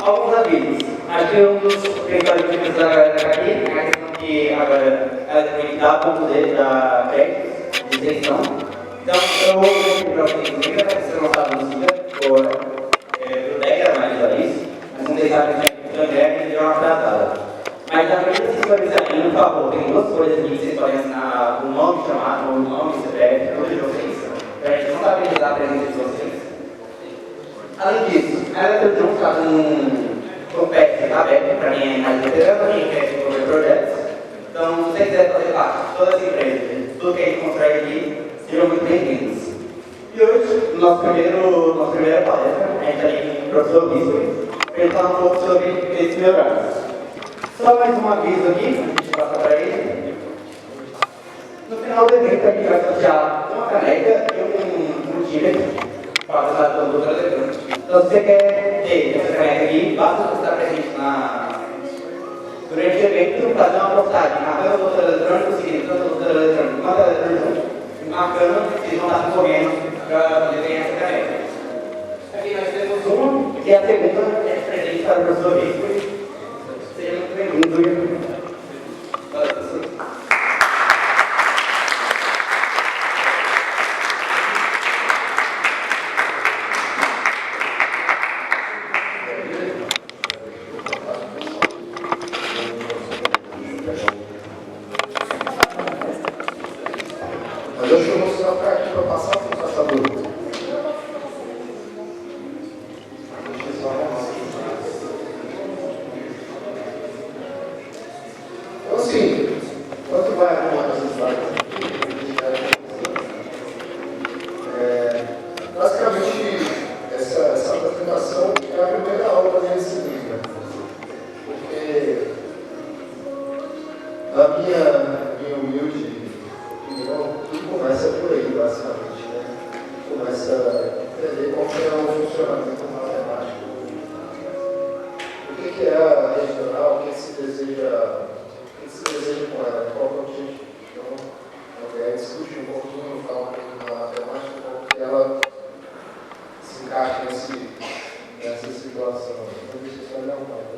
alguns avisos. Acho que um dos principais motivos da galera estar aqui é a questão que agora ela tem que dar ponto dele da créditos de isenção. Então, eu vou pedir para vocês, inclusive, a ser lançado no dia, por DEC analisar isso, mas não deixar que o André deu uma atrasada. Mas a medida de fiscalização, por favor, tem duas coisas aqui que vocês podem assinar o nome chamado, o nome, o CPF, tudo de vocês, para a gente não estabilizar a presença de vocês. Além disso, a Eletrojun está com o PEC aberto para quem é mais veterano, para quem quer desenvolver projetos. Então, se você quiser fazer parte de todas as empresas, tudo que a gente constrói aqui, sejam muito bem-vindos. E hoje, no nossa primeira palestra, a gente está aqui com o professor Bispo, para ele falar um pouco sobre esses melhorados. Só mais um aviso aqui, a gente passa para ele. No final do evento, a gente vai sortear uma caneca e um ticket para usar pelo doutor eletrônico. Então, se você quer ter essa caneca aqui, basta você estar presente durante o evento, fazer uma postagem marcando o doutor eletrônico, seguindo tanto o doutor eletrônico quanto o eletrônico, e marcando que eles vão estar concorrendo para poder ganhar essa caneca. Aqui nós temos uma, e a segunda é presente para o professor Bispo. Seja muito bem-vindo. Valeu, professor. Mas eu acho que eu vou só ficar aqui para passar por essa dúvida. Então, assim, quanto vai arrumar essas slides basicamente, essa apresentação é a primeira aula desse livro. Porque, na minha humilde opinião, tudo começa por aí, basicamente, né? Começa a entender qual que é o funcionamento matemático. O que é a regional, o que se deseja com ela, qual é o objetivo. Então, a ideia é discutir um pouquinho, falar um pouquinho da matemática, como que ela se encaixa nessa situação. Então, deixa eu só olhar um pouco.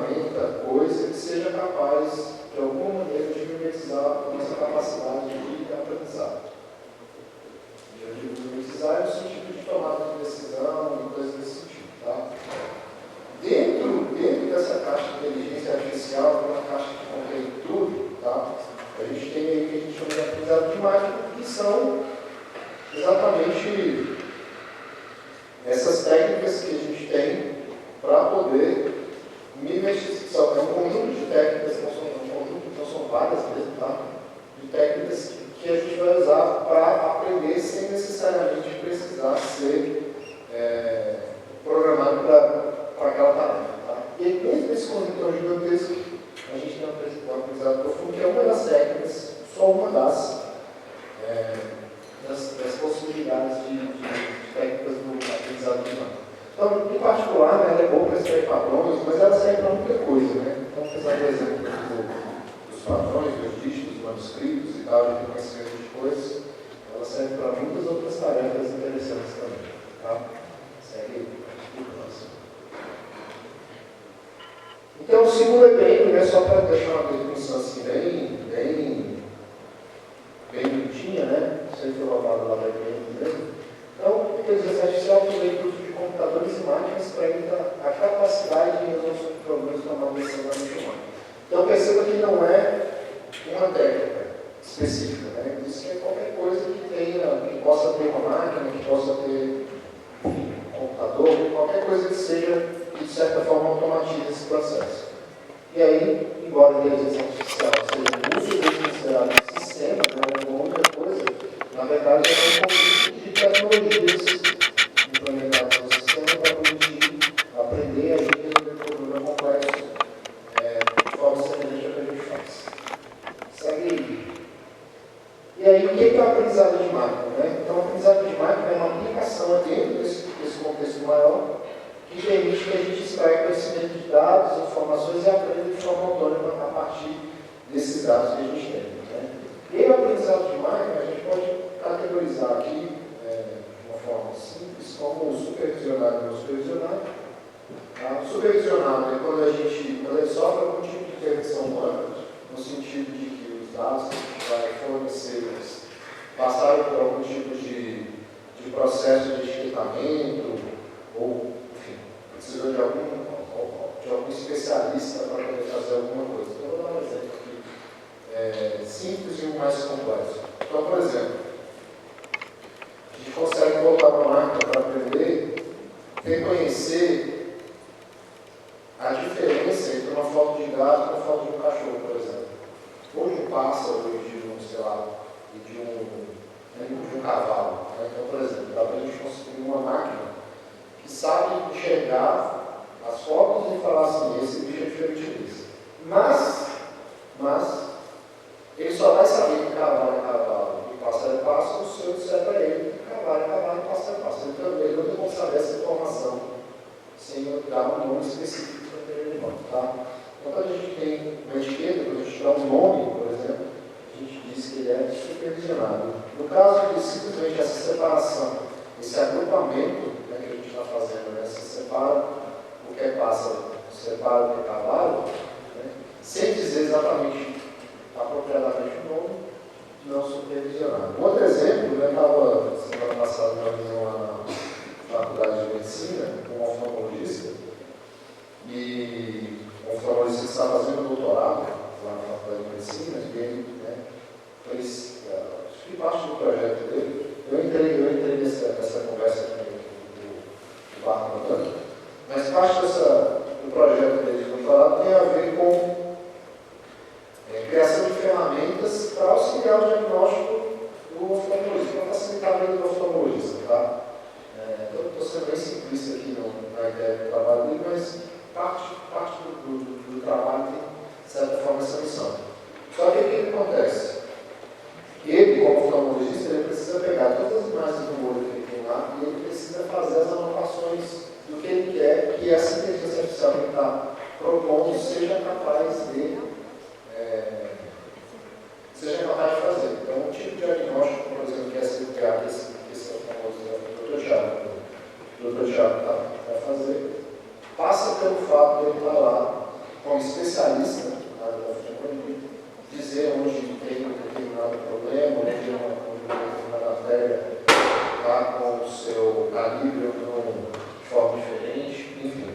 ferramenta, coisa que seja capaz, de alguma maneira, de mimetizar a nossa capacidade de aprendizado. Eu digo mimetizar no sentido de tomada de decisão e coisas desse sentido. Tá? Dentro dessa caixa de inteligência artificial, uma caixa que contém tudo, tá? A gente tem aí o que a gente chama de aprendizado de máquina, que são exatamente essas técnicas que a gente tem para poder mimetizar. É um conjunto de técnicas, não são várias mesmo, tá? De técnicas que a gente vai usar para aprender sem necessariamente precisar ser programado para aquela tarefa. Tá? E dentro desse conjunto gigantesco, a gente tem um aprendizado profundo, que é uma das técnicas, só uma das possibilidades de técnicas do aprendizado dinâmico. Então, em particular, né, ela é boa para extrair padrões, mas ela serve para muita coisa. Né? Então, apesar do exemplo dos padrões, dos dígitos, dos manuscritos e tal, de reconhecimento de coisas, ela serve para muitas outras tarefas interessantes também. Tá? Segue aí. Então, o segundo exemplo, né, só para deixar uma definição assim, bem bonitinha, né? Isso aí foi roubado lá da IBM mesmo. Então, a inteligência artificial também uso de computadores e máquinas para a capacidade de resolução de problemas na manutenção da mente humana. Então, perceba que não é uma técnica específica, né? Isso é qualquer coisa que possa ter uma máquina, que possa ter um computador, qualquer coisa que seja, que de certa forma automatize esse processo. E aí, embora a inteligência artificial seja muito considerada um sistema, né, uma outra coisa, na verdade é um conjunto de tecnologias implementadas no sistema para permitir aprender a resolver um problema complexo de forma semelhante ao que a gente faz. Segue aí. E aí, o que é o aprendizado de máquina? Né? Então, o aprendizado de máquina é uma aplicação dentro desse contexto maior que permite que a gente extraia conhecimento de dados, informações e aprenda de forma autônoma a partir desses dados que a gente tem. Né? E o aprendizado de máquina, a gente pode categorizar aqui, de uma forma simples, como supervisionado e não supervisionado. Tá? Supervisionado é quando ele sofre algum tipo de intervenção humana, no sentido de que os dados que a gente vai fornecer passaram por algum tipo de processo de etiquetamento, ou, enfim, precisou de algum especialista para poder fazer alguma coisa. Então, vou dar um exemplo aqui, simples e um mais complexo. Então, por exemplo, a gente consegue botar uma máquina para aprender, reconhecer a diferença entre uma foto de gato e uma foto de um cachorro, por exemplo. Ou de um pássaro, ou de um, sei lá, de um cavalo. Né? Então, por exemplo, dá para a gente construir uma máquina que sabe enxergar as fotos e falar assim, esse bicho é diferente desse. Mas, ele só vai saber que cavalo é cavalo e pássaro é pássaro se eu disser para ele que cavalo é cavalo e pássaro é pássaro. Então, ele não tem como saber essa informação sem eu dar um nome específico para aquele animal. Tá? Então, quando a gente tem uma etiqueta, quando a gente dá um nome, por exemplo, a gente diz que ele é supervisionado. No caso de simplesmente essa separação, esse agrupamento, né, que a gente está fazendo, né, se separa o que é pássaro, separa o que é cavalo, né, sem dizer exatamente apropriadamente o nome, não supervisionado. Um outro exemplo, eu estava semana passada numa reunião lá na faculdade de medicina, com um oftalmologista, e um oftalmologista que está fazendo doutorado lá na faculdade de medicina, e ele, né, fez parte do projeto dele. Eu entrei nessa conversa do Barco Antônio, mas parte do projeto dele de doutorado tem a ver com criação de ferramentas para auxiliar o diagnóstico do oftalmologista, para facilitar a vida do oftalmologista. Tá? Eu estou sendo bem simplista aqui na ideia do trabalho dele, mas parte do trabalho tem, de certa forma, essa missão. Só que o que acontece? Ele, como oftalmologista, ele precisa pegar todas as imagens do olho que ele tem lá e ele precisa fazer as anotações do que ele quer que essa inteligência artificial que ele está propondo seja capaz de fazer. Então, um tipo de diagnóstico, por exemplo, que é esse Dr. Thiago vai fazer, passa pelo fato de ele estar lá especialista na área da funcionalidade, dizer onde tem um determinado problema, onde uma determinada matéria está com o seu calibre ou não, de forma diferente, enfim.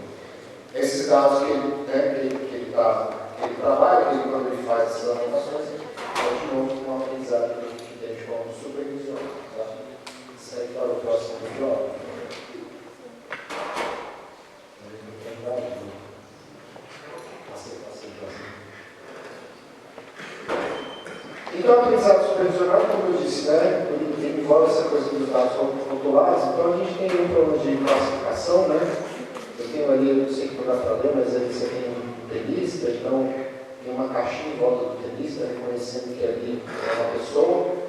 Esses dados que ele trabalha, quando ele faz essas anotações, continuam com uma aprendizagem que a gente entende como supervisão. Tá? Segue para o próximo vídeo. Então, o aprendizado supervisional, como eu disse, né, ele envolve essa coisa dos dados rotulados. Então, a gente tem um problema de classificação, né? Eu tenho ali, eu não sei que não dá para ler, mas ali você tem um tenista, então tem uma caixinha em volta do tenista, reconhecendo que ali é uma pessoa.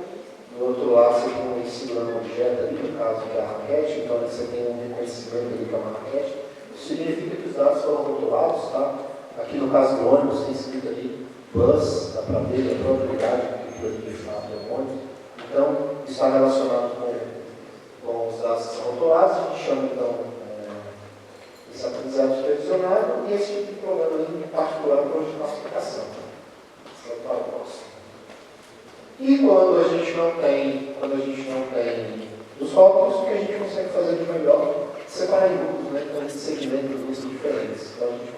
Do outro lado, você tem um segurando um objeto ali, no caso que é a raquete, então ali você tem um reconhecimento ali com a raquete. Isso significa que os dados foram rotulados, tá? Aqui no caso do ônibus, tem escrito ali bus, dá para ver a probabilidade que aquilo de fato é um ônibus. Então, isso está relacionado com os dados que são rotulados, a gente chama então esse aprendizado supervisionado e esse tipo de problema ali, em particular para a classificação. E quando a gente não tem os rótulos, o que a gente consegue fazer de melhor? Separar em grupos, né? Então, a gente segmenta grupos diferentes. Então, a gente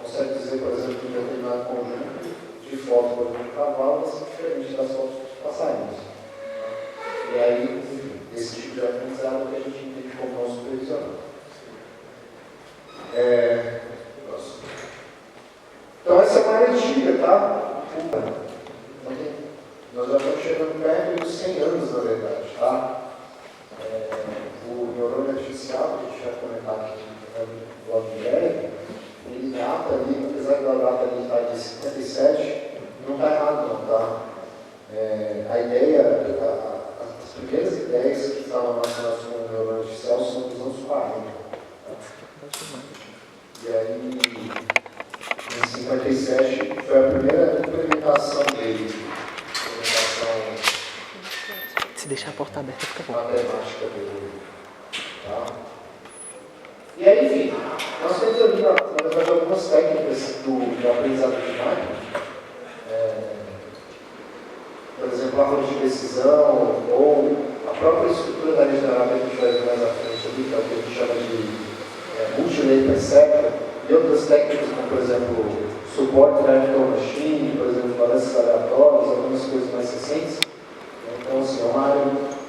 consegue dizer, por exemplo, que um determinado conjunto de fotos, por exemplo, de cavalo, vai ser diferente das fotos dos passarinhos. E aí, esse tipo de aprendizado que a gente entende como não supervisionado. Então, essa é uma área antiga, tá? Nós já estamos chegando perto dos 100 anos, na verdade, tá? O neurônio artificial, que a gente vai comentar aqui logo em breve, ele data ali, apesar da data ali estar de 57, não está errado não, tá? A ideia, as primeiras ideias que estavam relacionadas com o neurônio artificial são dos anos 40. Tá? E aí, em 57, foi a primeira implementação dele. Se deixar a porta aberta, fica bom. Matemática dele. Tá? E aí, enfim, nós temos ali, na verdade, algumas técnicas do aprendizado de máquina. Por exemplo, a árvore de decisão, ou a própria estrutura da rede neural que a gente vai ver mais à frente ali, que é o que a gente chama de multi-layer perceptor, e outras técnicas, como, por exemplo, suporte virtual machine, por exemplo, balanças aleatórias, algumas coisas mais recentes. Então, assim, é uma área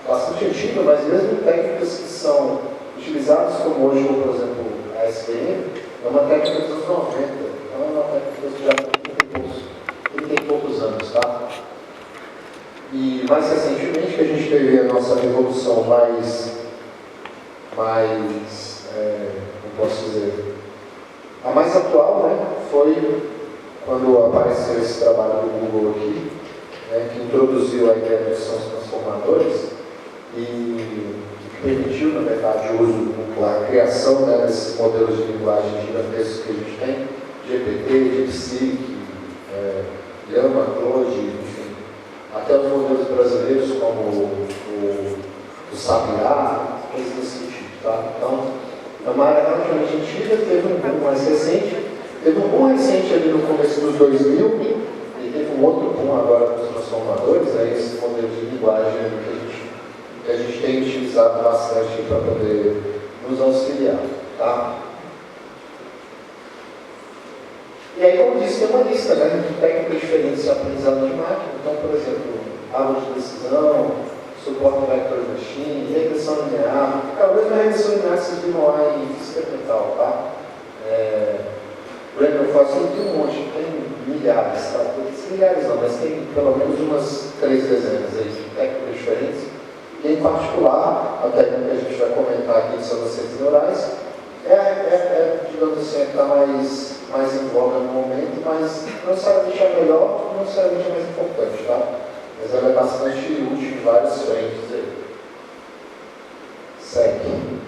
bastante antiga, mas mesmo técnicas que são utilizadas como hoje, como, por exemplo, a SVM, é uma técnica dos anos 90. Então, é uma técnica que já tem poucos anos, tá? E mais recentemente que a gente teve a nossa revolução mais como posso dizer, a mais atual, né, foi quando apareceu esse trabalho do Google aqui, né, que introduziu a ideia dos sons transformadores e permitiu, na verdade, o uso, a criação, né, desses modelos de linguagem gigantescos que a gente tem, GPT, DeepSeek, Llama, Claude, enfim, até os modelos brasileiros como o Sabiá, coisas desse tipo, tá? Então, é uma área relativamente antiga, teve um boom mais recente, teve um boom recente ali no começo dos 2000, e teve um outro boom agora com os transformadores, esse modelo de linguagem que a gente tem utilizado bastante para poder nos auxiliar, tá? E aí, como disse, tem uma lista, né, de técnicas diferentes de aprendizado de máquina. Então, por exemplo, árvore de decisão, suporte vector machine, regressão linear. Talvez na regressão linear vocês viram lá em física experimental, tá? Random Forest tem um monte, tem milhares, tá? Milhares não, mas tem pelo menos umas 3 dezenas aí de técnicas diferentes. E em particular, a técnica que a gente vai comentar aqui sobre as redes neurais digamos assim, está mais em voga no momento, mas não necessariamente é melhor, não necessariamente é mais importante, tá? Mas ela é bastante útil em várias frentes aí. Segue.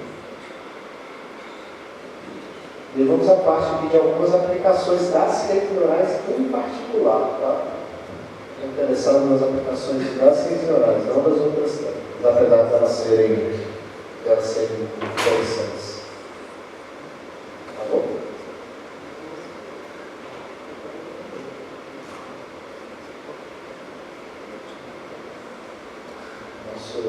E vamos à parte aqui de algumas aplicações das redes neurais em particular, tá? Estou interessado nas aplicações das redes neurais, não das outras técnicas, apesar de elas serem interessantes. Tá bom? Isso.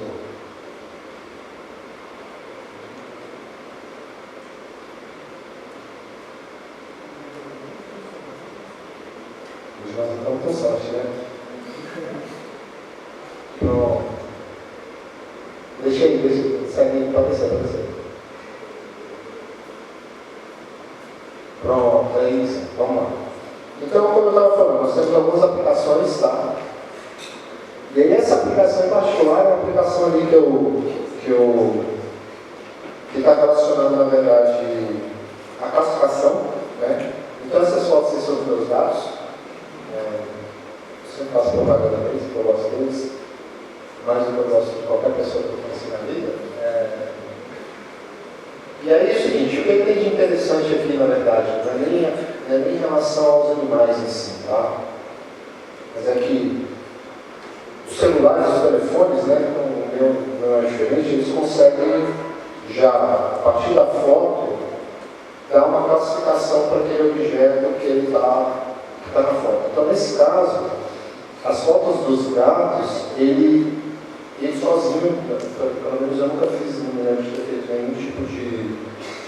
Hoje nós não estamos com sorte, né? Pronto. Deixa aí, segue, pode ser. Pronto, é isso. Vamos lá. Então, como eu estava falando, nós temos algumas aplicações, tá? E aí essa aplicação em particular é uma aplicação ali que está relacionando, na verdade, a classificação, né? Então essas fotos são dos meus dados. Eu sempre faço propaganda deles, porque eu gosto deles, mais do que eu gosto de qualquer pessoa que eu conheci na vida. E aí é o seguinte, o que tem de interessante aqui, na verdade, não é nem em relação aos animais em si, tá? Mas é que os celulares, os telefones, né, como o meu é diferente, eles conseguem já, a partir da foto, dar uma classificação para aquele objeto que ele está na foto. Então, nesse caso, as fotos dos gatos, ele sozinho, pelo menos eu nunca fiz, não me lembro de ter feito nenhum tipo de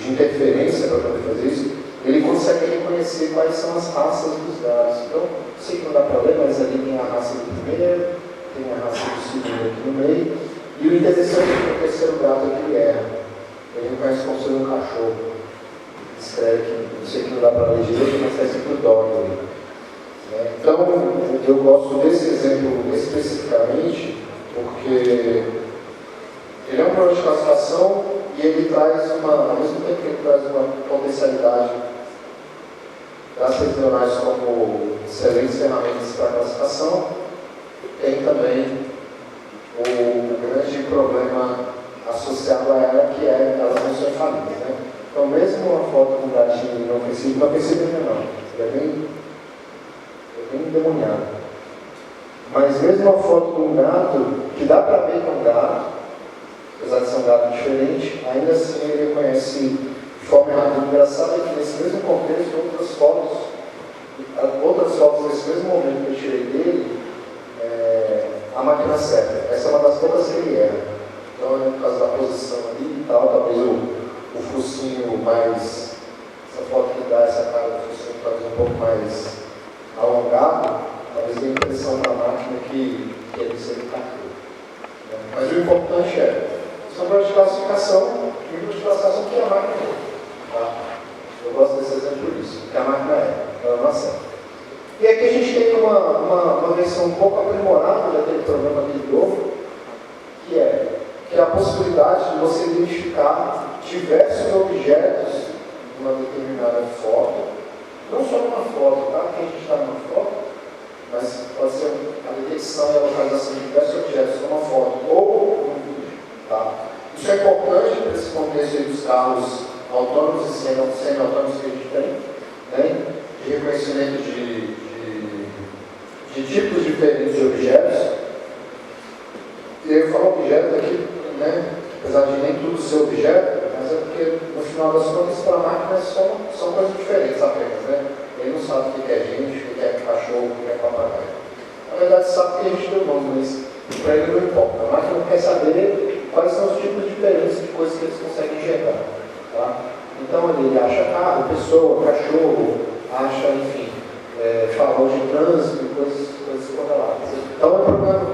interferência para poder fazer isso, ele consegue reconhecer quais são as raças dos gatos. Então, sei que não dá para ler, mas ali tem a raça do primeiro, tem a raça do segundo aqui no meio, e o interessante é que o terceiro gato aqui ele reconhece como sendo um cachorro. Escreve que, não sei que não dá para ler direito, mas está escrito dog ali. Então, eu gosto desse exemplo especificamente, porque ele é um programa de classificação e ele traz ao mesmo tempo que ele traz uma potencialidade das regionais como excelentes ferramentas para classificação, tem também o grande problema associado a ela, que é elas não são infalíveis, né? Então, mesmo uma foto com um gatinho inofensivo ainda não, ele é bem endemoniado. Mas mesmo uma foto com um gato, que dá para ver que é um gato, apesar de ser um gato diferente, ainda assim ele reconhece de forma errada. Engraçado é que nesse mesmo contexto, outras fotos nesse mesmo momento que eu tirei dele, a máquina certa. Essa é uma das poucas que ele erra. Então, por causa da posição ali e tal, talvez o focinho mais, essa foto que dá essa cara do focinho talvez um pouco mais alongado, talvez dê a impressão para a máquina que ele seria cachorro. Mas o importante são programas de classificação, nível de classificação que a máquina é. Tá? Eu gosto desse exemplo por isso, que a máquina ela não acerta. E aqui a gente tem uma versão um pouco aprimorada daquele programa anterior, que é a possibilidade de você identificar diversos objetos numa determinada foto, não só numa foto, tá? Porque a gente está numa foto, mas pode ser a detecção e a localização de diversos objetos numa foto ou num vídeo. Tá? Isso é importante para esse contexto aí dos carros autônomos e semi-autônomos que a gente tem, né? De reconhecimento de tipos diferentes de objetos. E eu falo objeto aqui, né? Apesar de nem tudo ser objeto, mas é porque no final das contas para a máquina são coisas diferentes apenas, né? Ele não sabe o que é gente, o que é cachorro, o que é papagaio. Na verdade sabe que a gente deu nome, mas para ele não importa. A máquina quer saber quais são os tipos diferentes de coisas que eles conseguem enxergar. Tá? Então ele acha carro, pessoa, cachorro, acha, enfim, farol de trânsito, coisas correlatas. Então é um programa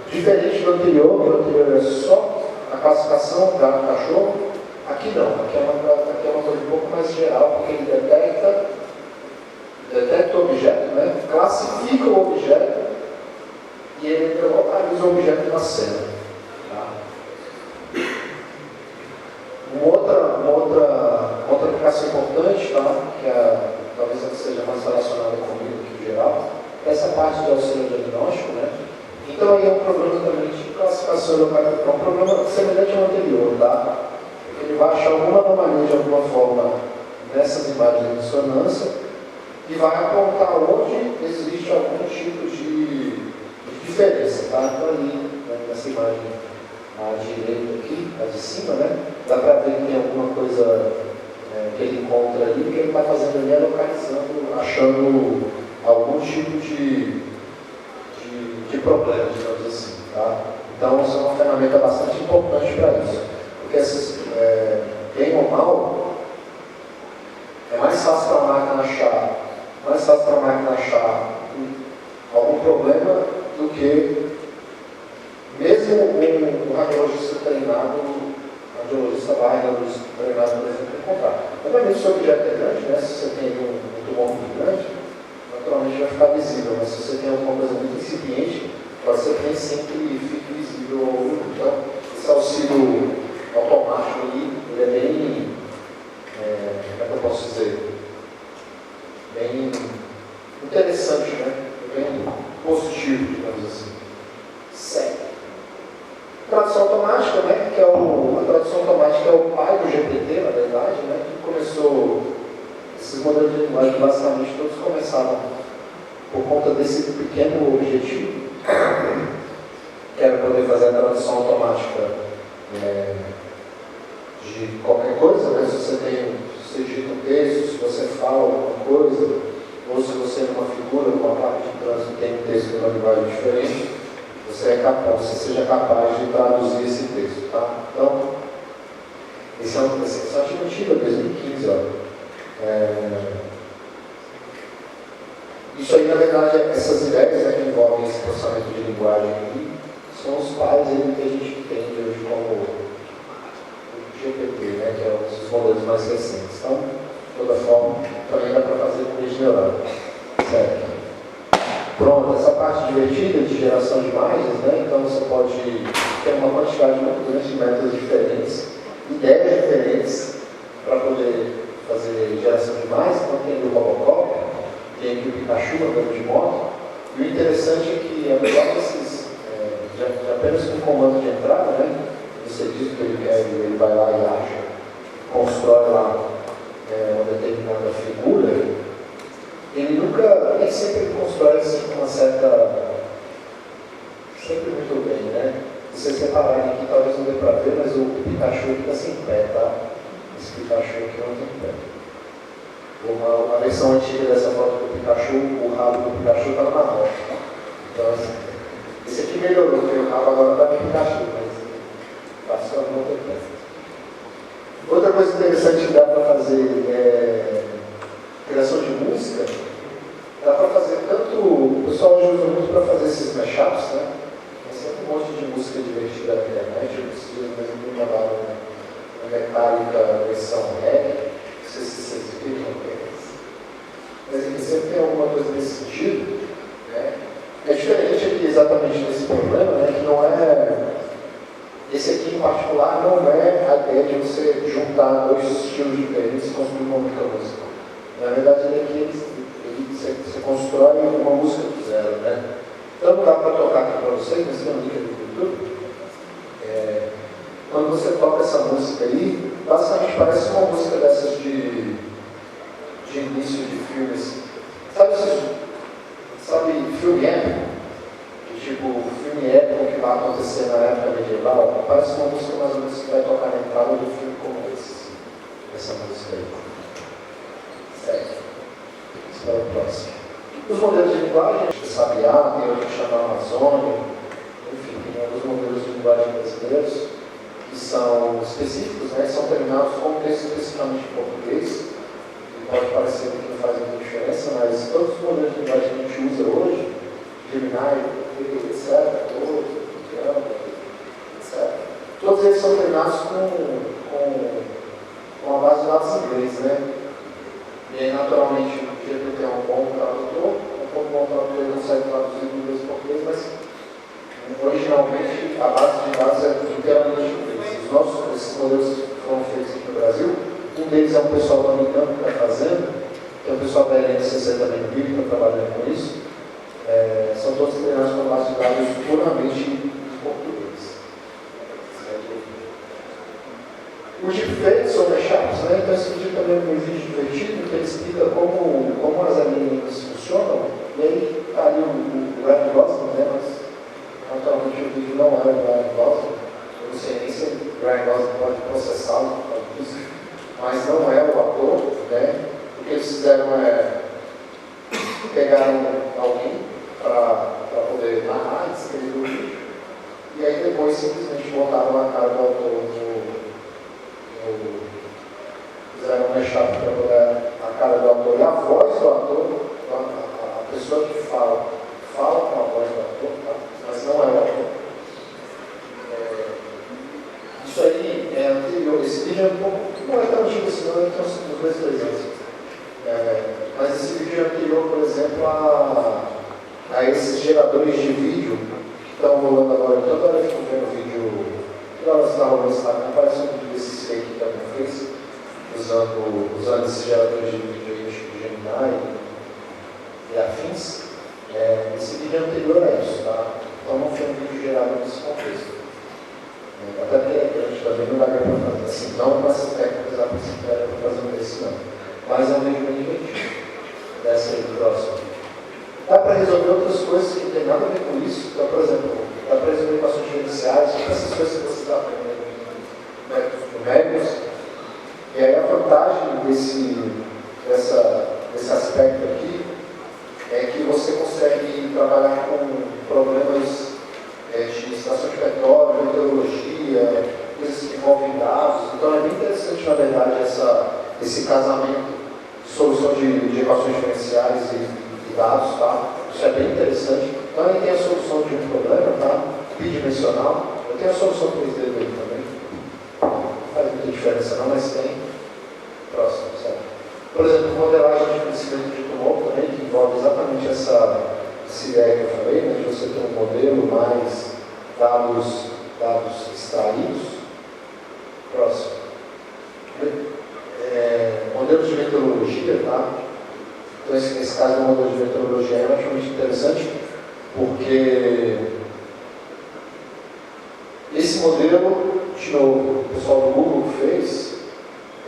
diferente do anterior. O anterior é só a classificação gato, cachorro. Aqui não, aqui é uma coisa um pouco mais geral, porque ele detecta o objeto, né? Classifica o objeto e ele localiza o objeto na cena. Tá? Uma outra aplicação importante, tá? Que talvez ela seja mais relacionada comigo que em geral, é essa parte de auxílio diagnóstico, né? Então aí é um problema também de classificação local, é um problema semelhante ao anterior, tá? Porque ele vai achar alguma anomalia de alguma forma nessas imagens de dissonância e vai apontar onde existe algum tipo de diferença, tá? Então ali, né, nessa imagem à direita aqui, a de cima, né? Dá para ver que tem alguma coisa que ele encontra ali, que ele está fazendo ali é localizando, achando algum tipo de problema, digamos assim, tá? Então, isso é uma ferramenta bastante importante para isso. Porque, bem ou mal, é mais fácil para a máquina achar algum problema do que mesmo um radiologista treinado, radiologista treinado, por exemplo, encontrar. Obviamente, se o objeto é grande, né, se você tem um tumor muito grande, naturalmente vai ficar visível, mas se você tem alguma coisa muito incipiente, pode ser que nem sempre fique visível ao olho. Então, esse auxílio automático ali, ele é bem, como é que eu posso dizer, bem interessante, né? Bem positivo, digamos assim. Certo. Tradução automática, né? A tradução automática é o pai do GPT, na verdade, né? Que começou, esses modelos de linguagem, basicamente, todos começaram por conta desse pequeno objetivo, que era poder fazer a tradução automática de qualquer coisa, né? Se você digita um texto, se você fala alguma coisa, ou se você numa figura, numa placa de trânsito tem um texto numa linguagem diferente, você seja capaz de traduzir esse texto, tá? Então, esse é um artigo antigo, 2015, Isso aí, na verdade, essas ideias, né, que envolvem esse processamento de linguagem aí, são os pais que a gente entende hoje como o GPT, né, que é um dos modelos mais recentes. Então, de toda forma, também dá para fazer com rede neural. Certo? Pronto, essa parte divertida de geração de imagens, né, então você pode ter uma quantidade muito grande de métodos diferentes, ideias diferentes para poder fazer geração de imagens. Então, tem o Robocop, tem aqui o Pikachu andando de moto, e o interessante é que, apesar desses, de apenas com comando de entrada, né, você diz o que ele quer, ele vai lá e acha, constrói lá uma determinada figura, ele nunca, nem sempre ele constrói assim com uma certa, sempre muito bem, né? Se vocês repararem aqui, talvez não dê para ver, mas o Pikachu fica sem pé, tá? Esse Pikachu aqui não tem pé. Uma versão antiga dessa foto do Pikachu, o rabo do Pikachu estava na moto. Então, assim, esse aqui melhorou, porque o rabo agora está no Pikachu, mas passou a mão do pé. Outra coisa interessante que dá para fazer criação de música, dá para fazer tanto, o pessoal hoje usa muito para fazer esses mashups, né? Tem sempre um monte de música divertida na internet. Eu preciso mesmo de uma Metallica versão reggae, não sei se vocês viram, mas ele sempre tem alguma coisa nesse sentido, né? É diferente aqui exatamente desse problema, né? Que não é, esse aqui em particular não é a ideia de você juntar dois estilos diferentes e construir uma única música. Na verdade, você constrói uma música do zero, né? Então, não dá para tocar aqui para vocês, mas tem um link aqui no YouTube. Quando você toca essa música aí, basicamente parece uma música dessas de início de filmes. Sabe filme épico? Tipo, filme épico que vai acontecer na época medieval, parece uma música mais ou menos que vai tocar na entrada do filme como esse. Essa música aí. Certo. Espera o próximo. Os modelos de linguagem, Sabiá, tem outro que chama Amazônia, enfim, tem alguns modelos de linguagem brasileiros que são específicos, né? São terminados com texto especificamente em português. E pode parecer que não faz muita diferença, mas todos os modelos de linguagem que a gente usa hoje, Gemini, etc., etc., todos eles são terminados com a base de dados em inglês, né? E aí, naturalmente, o GPT é um bom tradutor, ele consegue traduzir do inglês para português, mas originalmente a base de dados é inteiramente em inglês. Esses modelos foram feitos aqui no Brasil, um deles é um pessoal dominicano que está fazendo, que é um pessoal da LNCC também no Rio, que está trabalhando com isso. São todos treinados com base de dados puramente em português. O deepfake são mashups, né? Então esse vídeo também é um vídeo divertido, que ele explica como as alienígenas funcionam, e aí está ali o Ryan Gosling, né? Mas naturalmente o vídeo não é o Ryan Gosling, eu não sei nem se o Ryan Gosling pode processá-lo por causa disso, mas não é o ator, né? O que eles fizeram pegaram alguém para poder narrar e escrever o vídeo, e aí depois simplesmente botaram a cara do autor fizeram um mashup para botar a cara do autor e a voz do ator, a pessoa que fala com a voz do ator, tá? Mas não é o ator. Isso aí é anterior, esse vídeo é um pouco, não é tão antigo assim, não é tão uns 2, 3 anos. Mas esse vídeo é anterior, por exemplo, a esses geradores de vídeo que estão rolando agora. Toda hora eu fico vendo vídeo, toda hora você está rolando no Instagram, parece um vídeo desses fake que também fez, usando esses geradores de vídeo aí, tipo Gemini e afins. Esse vídeo é anterior a isso, tá? Então não foi um vídeo gerado nesse contexto. Até porque a gente também não dá para fazer assim, não com essas técnicas da psiquiatra para fazer isso não. Mas é um vídeo bem divertido. Desce aí do próximo. Dá para resolver outras coisas que não tem nada a ver com isso. Então, por exemplo, dá para resolver equações diferenciais, essas coisas que você está aprendendo em métodos numéricos. E aí a vantagem desse aspecto aqui é que você consegue trabalhar com problemas de extração de petróleo, meteorologia, coisas que envolvem dados. Então é bem interessante, na verdade, esse casamento de solução de equações diferenciais e dados, tá? Isso é bem interessante. Então ele tem a solução de um problema, tá? Bidimensional. Eu tenho a solução 3D dele também. Não faz muita diferença não, mas tem. Próximo, certo? Por exemplo, modelagem de crescimento de tumor também, que envolve exatamente essa ideia que eu falei, né, de você ter um modelo mais dados extraídos. Próximo. Modelos de meteorologia, tá? Então, nesse caso, o modelo de meteorologia é relativamente interessante, porque esse modelo, de novo, o pessoal do Google fez,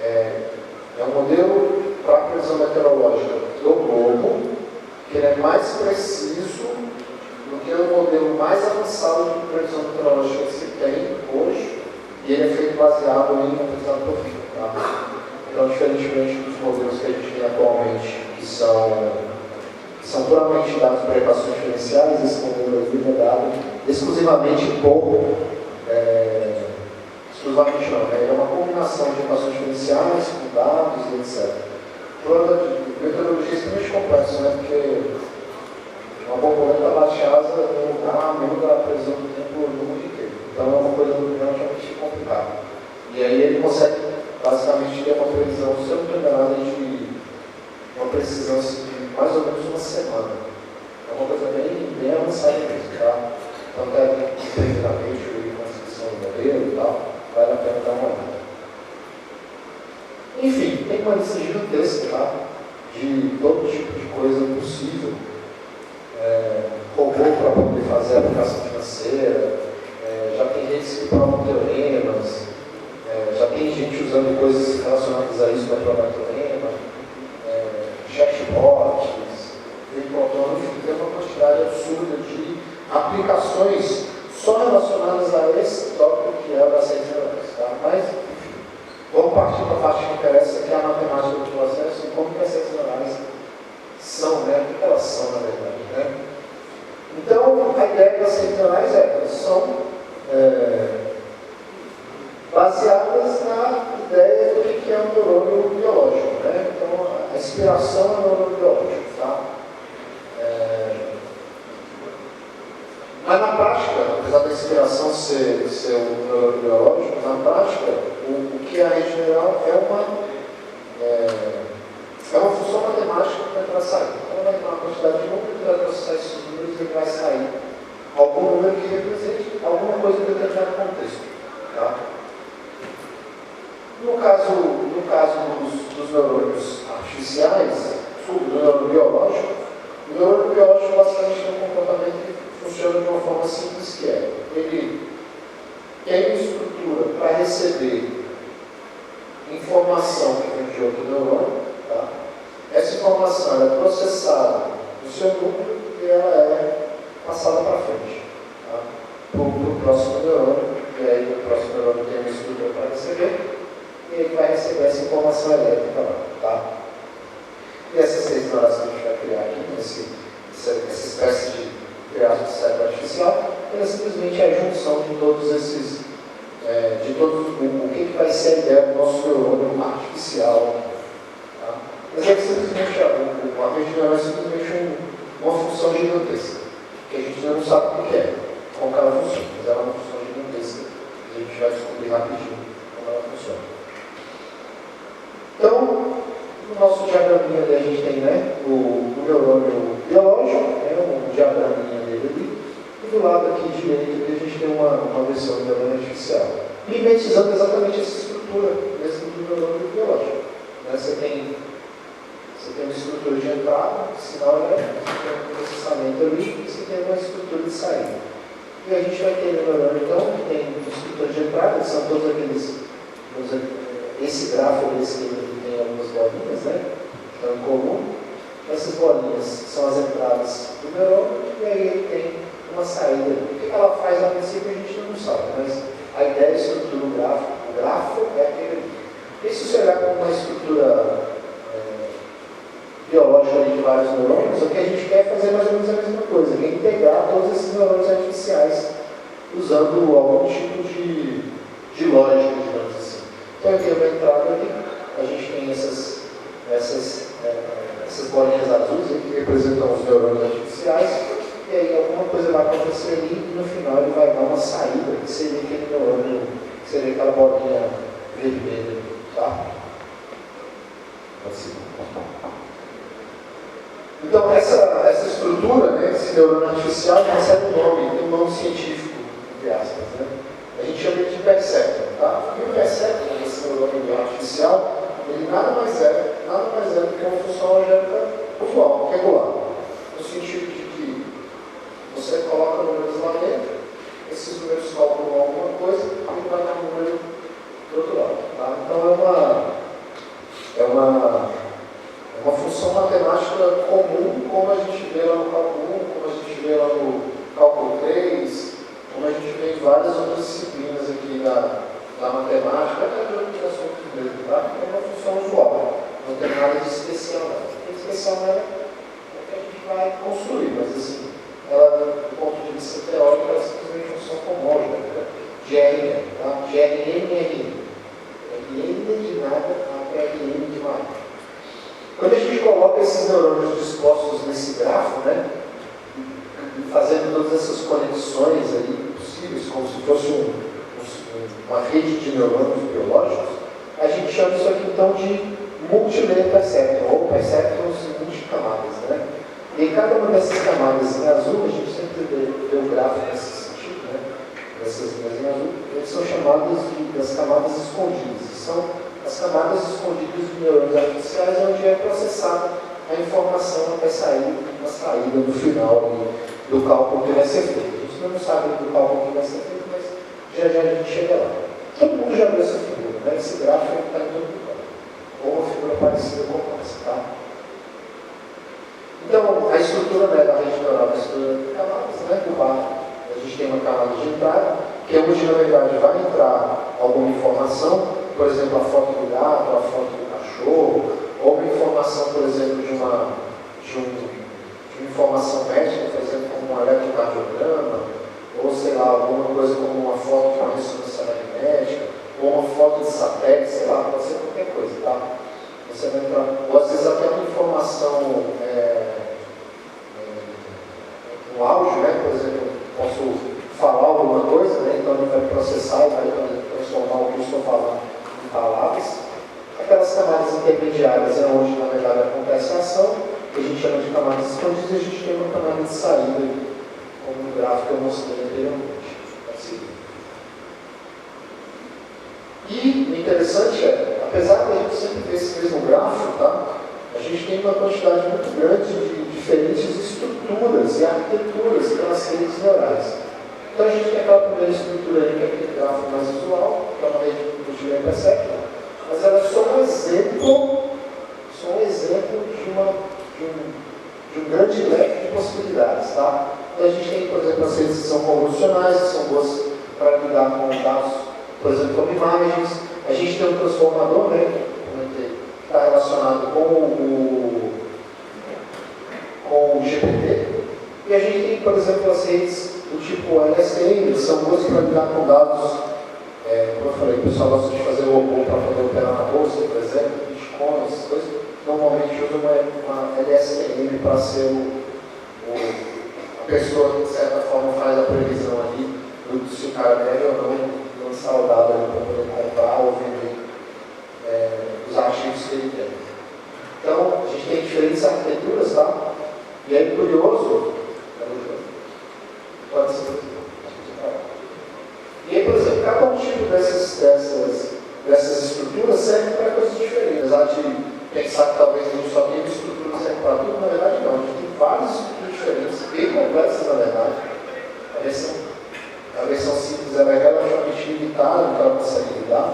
é um modelo para a previsão meteorológica do globo, que ele é mais preciso do que o modelo mais avançado de previsão meteorológica que se tem hoje, e ele é feito baseado em aprendizado profundo. Tá? Então, diferentemente dos modelos que a gente tem atualmente, que são puramente dados para equações diferenciais, esse modelo aqui é dado exclusivamente exclusivamente não, é uma combinação de equações diferenciais com dados e etc. O problema de metodologia é extremamente complexo, né? Porque uma borboleta bate asa no lugar mesmo da previsão do tempo no mundo inteiro. Então é uma coisa relativamente complicada. E aí ele consegue basicamente ter uma previsão, se eu não me engano, de uma precisão assim, de mais ou menos uma semana. É uma coisa bem avançada mesmo, tá? Então deve treinamento com a inscrição do modelo e tal, vale a pena dar uma olhada. Enfim, tem uma lista gigantesca, tá? De todo tipo de coisa possível. Robô para poder fazer a aplicação financeira, já tem redes que provam teoremas, já tem gente usando coisas relacionadas a isso para provar teorema, chatbots, veículo autônomo, tem uma quantidade absurda de aplicações só relacionadas a esse tópico que é o das redes neurais, tá? Mas, enfim, vamos partir para a parte que interessa, que é a matemática do processo e como que as redes neurais são, né? O que elas são, na verdade, né? Então, a ideia das redes neurais elas são baseadas na ideia do que é um neurônio biológico, né? Então, a inspiração é o neurônio biológico, tá? Mas na prática, apesar da inspiração ser um neurônio biológico, na prática, o que é a rede neural é uma função matemática que vai para sair. Ela vai ter uma quantidade de números, vai processar esses números e vai sair algum número que represente alguma coisa em determinado contexto. Tá? No caso dos neurônios artificiais, do neurônio biológico, o neurônio biológico basicamente tem um comportamento que funciona de uma forma simples, que é ele tem uma estrutura para receber informação que vem de outro neurônio. Tá? Essa informação é processada no seu núcleo e ela é passada para frente, tá? Para o próximo neurônio, e aí o próximo neurônio tem uma estrutura para receber, e ele vai receber essa informação elétrica lá. Tá? E essas redes neurais que a gente vai criar aqui, essa espécie de criação de cérebro artificial, ela simplesmente simplesmente a junção de todos esses, o que vai ser a ideia do nosso neurônio artificial. Tá? Mas é simplesmente, a rede neural é simplesmente uma função gigantesca, que a gente ainda não sabe o que é, como ela funciona, mas ela é uma função gigantesca, e a gente vai descobrir rapidinho como ela funciona. Então, no nosso diagraminha ali a gente tem, né, o neurônio biológico, né, o diagraminha dele ali, e do lado aqui direito a gente tem uma versão do neurônio artificial, mimetizando exatamente essa estrutura mesmo do neurônio biológico. Né? Você tem uma estrutura de entrada, sinal elétrico, você tem um processamento ali, e você tem uma estrutura de saída. E a gente vai ter no neurônio, então, que tem uma estrutura de entrada, que são todos aqueles, esse gráfico desse tem algumas bolinhas, né? Então, em comum, essas bolinhas são as entradas do neurônio, e aí ele tem uma saída. O que ela faz a princípio a gente não sabe, mas a ideia de estrutura, o grafo é aquele. E se você olhar como uma estrutura biológica de vários neurônios, o que a gente quer é fazer mais ou menos a mesma coisa, que é integrar todos esses neurônios artificiais usando algum tipo de lógica, digamos assim. Então aqui uma entrada ali, a gente tem essas bolinhas azuis que representam os neurônios artificiais, e aí alguma coisa vai acontecer ali e no final ele vai dar uma saída, que seria aquele neurônio, que seria aquela bolinha vermelha, tá? Assim. Então essa estrutura, né, esse neurônio artificial recebe um nome científico, entre aspas, né? A gente chama de perceptron, tá? E o perceptron, esse neurônio artificial, ele nada mais é do que uma função algébrica usual, regular. No sentido de que você coloca números lá dentro, esses números calculam alguma coisa e vai dar um número do outro lado. Tá? Então é uma função matemática comum, como a gente vê lá no cálculo 1, como a gente vê lá no cálculo 3, como a gente vê em várias outras disciplinas aqui da matemática, até de outros assuntos mesmo, tá? É uma função usual, não tem nada de especial nela. O que é especial nela é o que a gente vai construir, mas assim, ela, do ponto de vista teórico, ela é simplesmente uma função homogênea, GRN, tá? GRN, RN de nada, RN de mais. Quando a gente coloca esses neurônios dispostos nesse grafo, né, fazendo todas essas conexões ali possíveis, como se fosse uma rede de neurônios biológicos, a gente chama isso aqui então de multilayer perceptron, ou perceptrons multicamadas. Né? E em cada uma dessas camadas em azul, a gente sempre vê o gráfico nesse sentido, né? Essas linhas em azul, eles são chamadas das camadas escondidas. São as camadas escondidas de neurônios artificiais, onde é processada a informação até sair uma saída no final do cálculo que vai ser feito. A gente não sabe do cálculo que vai ser feito, mas já a gente chega lá. Todo mundo já viu essa figura, né? Esse gráfico está em todo lugar. Ou uma figura parecida com essa, tá? Então, a estrutura, né, da rede neural, a estrutura de camadas, né, do bar, a gente tem uma camada de entrada, que é onde, na verdade, vai entrar alguma informação, por exemplo, a foto do gato, a foto do cachorro, ou uma informação, por exemplo, de uma informação médica, por exemplo, como um eletrocardiograma, ou sei lá, alguma coisa como uma foto de uma ressonância magnética, ou uma foto de satélite, sei lá, pode ser qualquer coisa, tá? Você vai entrar, ou às vezes até uma informação no áudio, né? Por exemplo, posso falar alguma coisa, né? Então ele vai processar e vai transformar o que eu estou falando em palavras. Aquelas camadas intermediárias é onde, na verdade, acontece a ação, que a gente chama de camadas escondidas, e a gente tem uma camada de saída, como no gráfico que eu mostrei anteriormente. Assim. E o interessante é, apesar de a gente sempre ver esse mesmo gráfico, tá? A gente tem uma quantidade muito grande de diferentes estruturas e arquiteturas pelas redes neurais. Então a gente tem aquela primeira estrutura aí, que é aquele gráfico mais visual, que é uma rede multilayer perceptron, mas ela é só um exemplo de um grande leque de possibilidades, tá? Então a gente tem, por exemplo, as redes que são convolucionais, que são boas para lidar com dados, por exemplo, como imagens. A gente tem um transformador, né, que está relacionado com o GPT, E a gente tem, por exemplo, as redes do tipo LSTM, que são coisas para lidar com dados, como eu falei, o pessoal gosta de fazer o robô para poder operar na bolsa, por exemplo, Bitcoin, essas coisas, normalmente usa uma LSTM para ser a pessoa que, de certa forma, faz a previsão ali do se o cara deve ou não lançar o dado para poder comprar ou vender os ativos que ele tem. Então, a gente tem diferentes arquiteturas, tá? E é curioso, pode ser. E aí, por exemplo, cada um tipo dessas estruturas serve para coisas diferentes. Apesar de pensar que talvez a gente só tenha estrutura que serve para tudo, na verdade não. A gente tem várias estruturas diferentes, bem complexas, na verdade. A versão simples ela é relativamente limitada no que ela consegue lidar.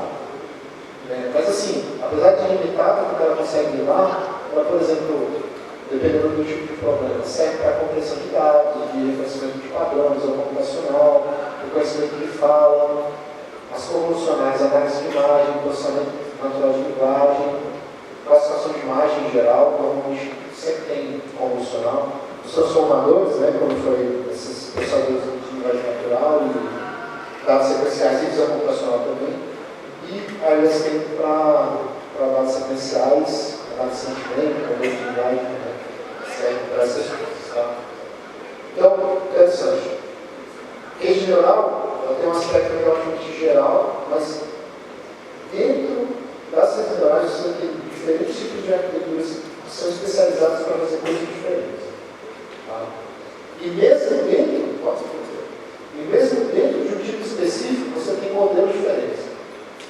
Mas assim, apesar de limitada no que ela consegue lidar, ela, por exemplo, dependendo do tipo de problema, serve para a compreensão de dados, de reconhecimento de padrões, ou computacional, reconhecimento de fala, as convolucionais, análise de imagem, processamento natural de linguagem, classificação de imagem em geral, normalmente sempre tem convolucional. Os transformadores, como foi esses processadores de linguagem natural e dados sequenciais e visão computacional também. E aí eles têm para dados sequenciais, análise de sentimento, modelo de linguagem, serve para essas coisas. Tá? Então, interessante. Rede neural, ela tem um aspecto relativamente geral, mas dentro das redes neurais você tem diferentes tipos de arquiteturas que são especializadas para fazer coisas diferentes. Tá? E mesmo dentro de um tipo específico, você tem modelos diferentes.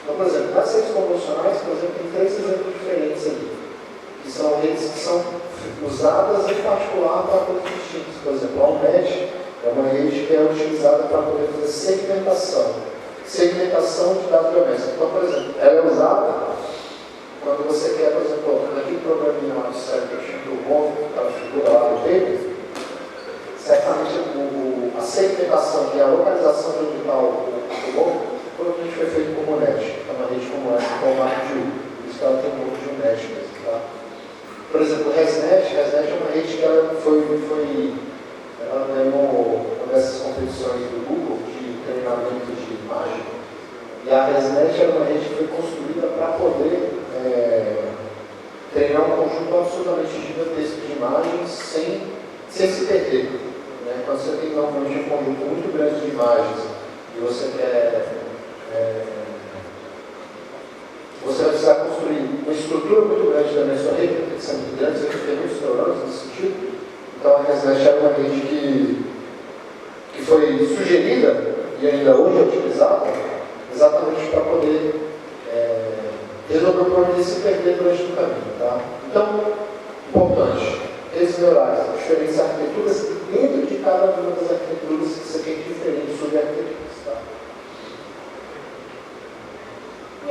Então, por exemplo, nas redes convencionais, por exemplo, tem 3 exemplos diferentes ali, que são redes que são usadas em particular para coisas distintas. Por exemplo, a UNED é uma rede que é utilizada para poder fazer segmentação de dados biométricos. Então, por exemplo, ela é usada quando você quer, por exemplo, naquele programinha lá do cérebro, do bom, aquela figura lá do paper, certamente a segmentação e a localização de onde está o bom, provavelmente foi feito como NET, que é uma rede como essa, que é o marco de U. Por isso que ela tem um nome de um NET mesmo. Tá? Por exemplo, o ResNet é uma rede que ela ganhou uma dessas competições do Google de treinamento de imagem. E a ResNet era uma rede que foi construída para poder treinar um conjunto absolutamente gigantesco de imagens sem se perder. Quando você tem normalmente um conjunto muito grande de imagens e você vai precisar construir uma estrutura muito grande da sua rede, tem que ser muito grande, você tem muitos neurônios nesse sentido. Então a ResNet era uma rede que foi sugerida e ainda hoje é utilizada exatamente para poder resolver o problema de se perder durante o caminho. Tá? Então, importante, redes neurais, diferentes arquiteturas, e dentro de cada uma das arquiteturas você tem diferentes subarquiteturas. Tá?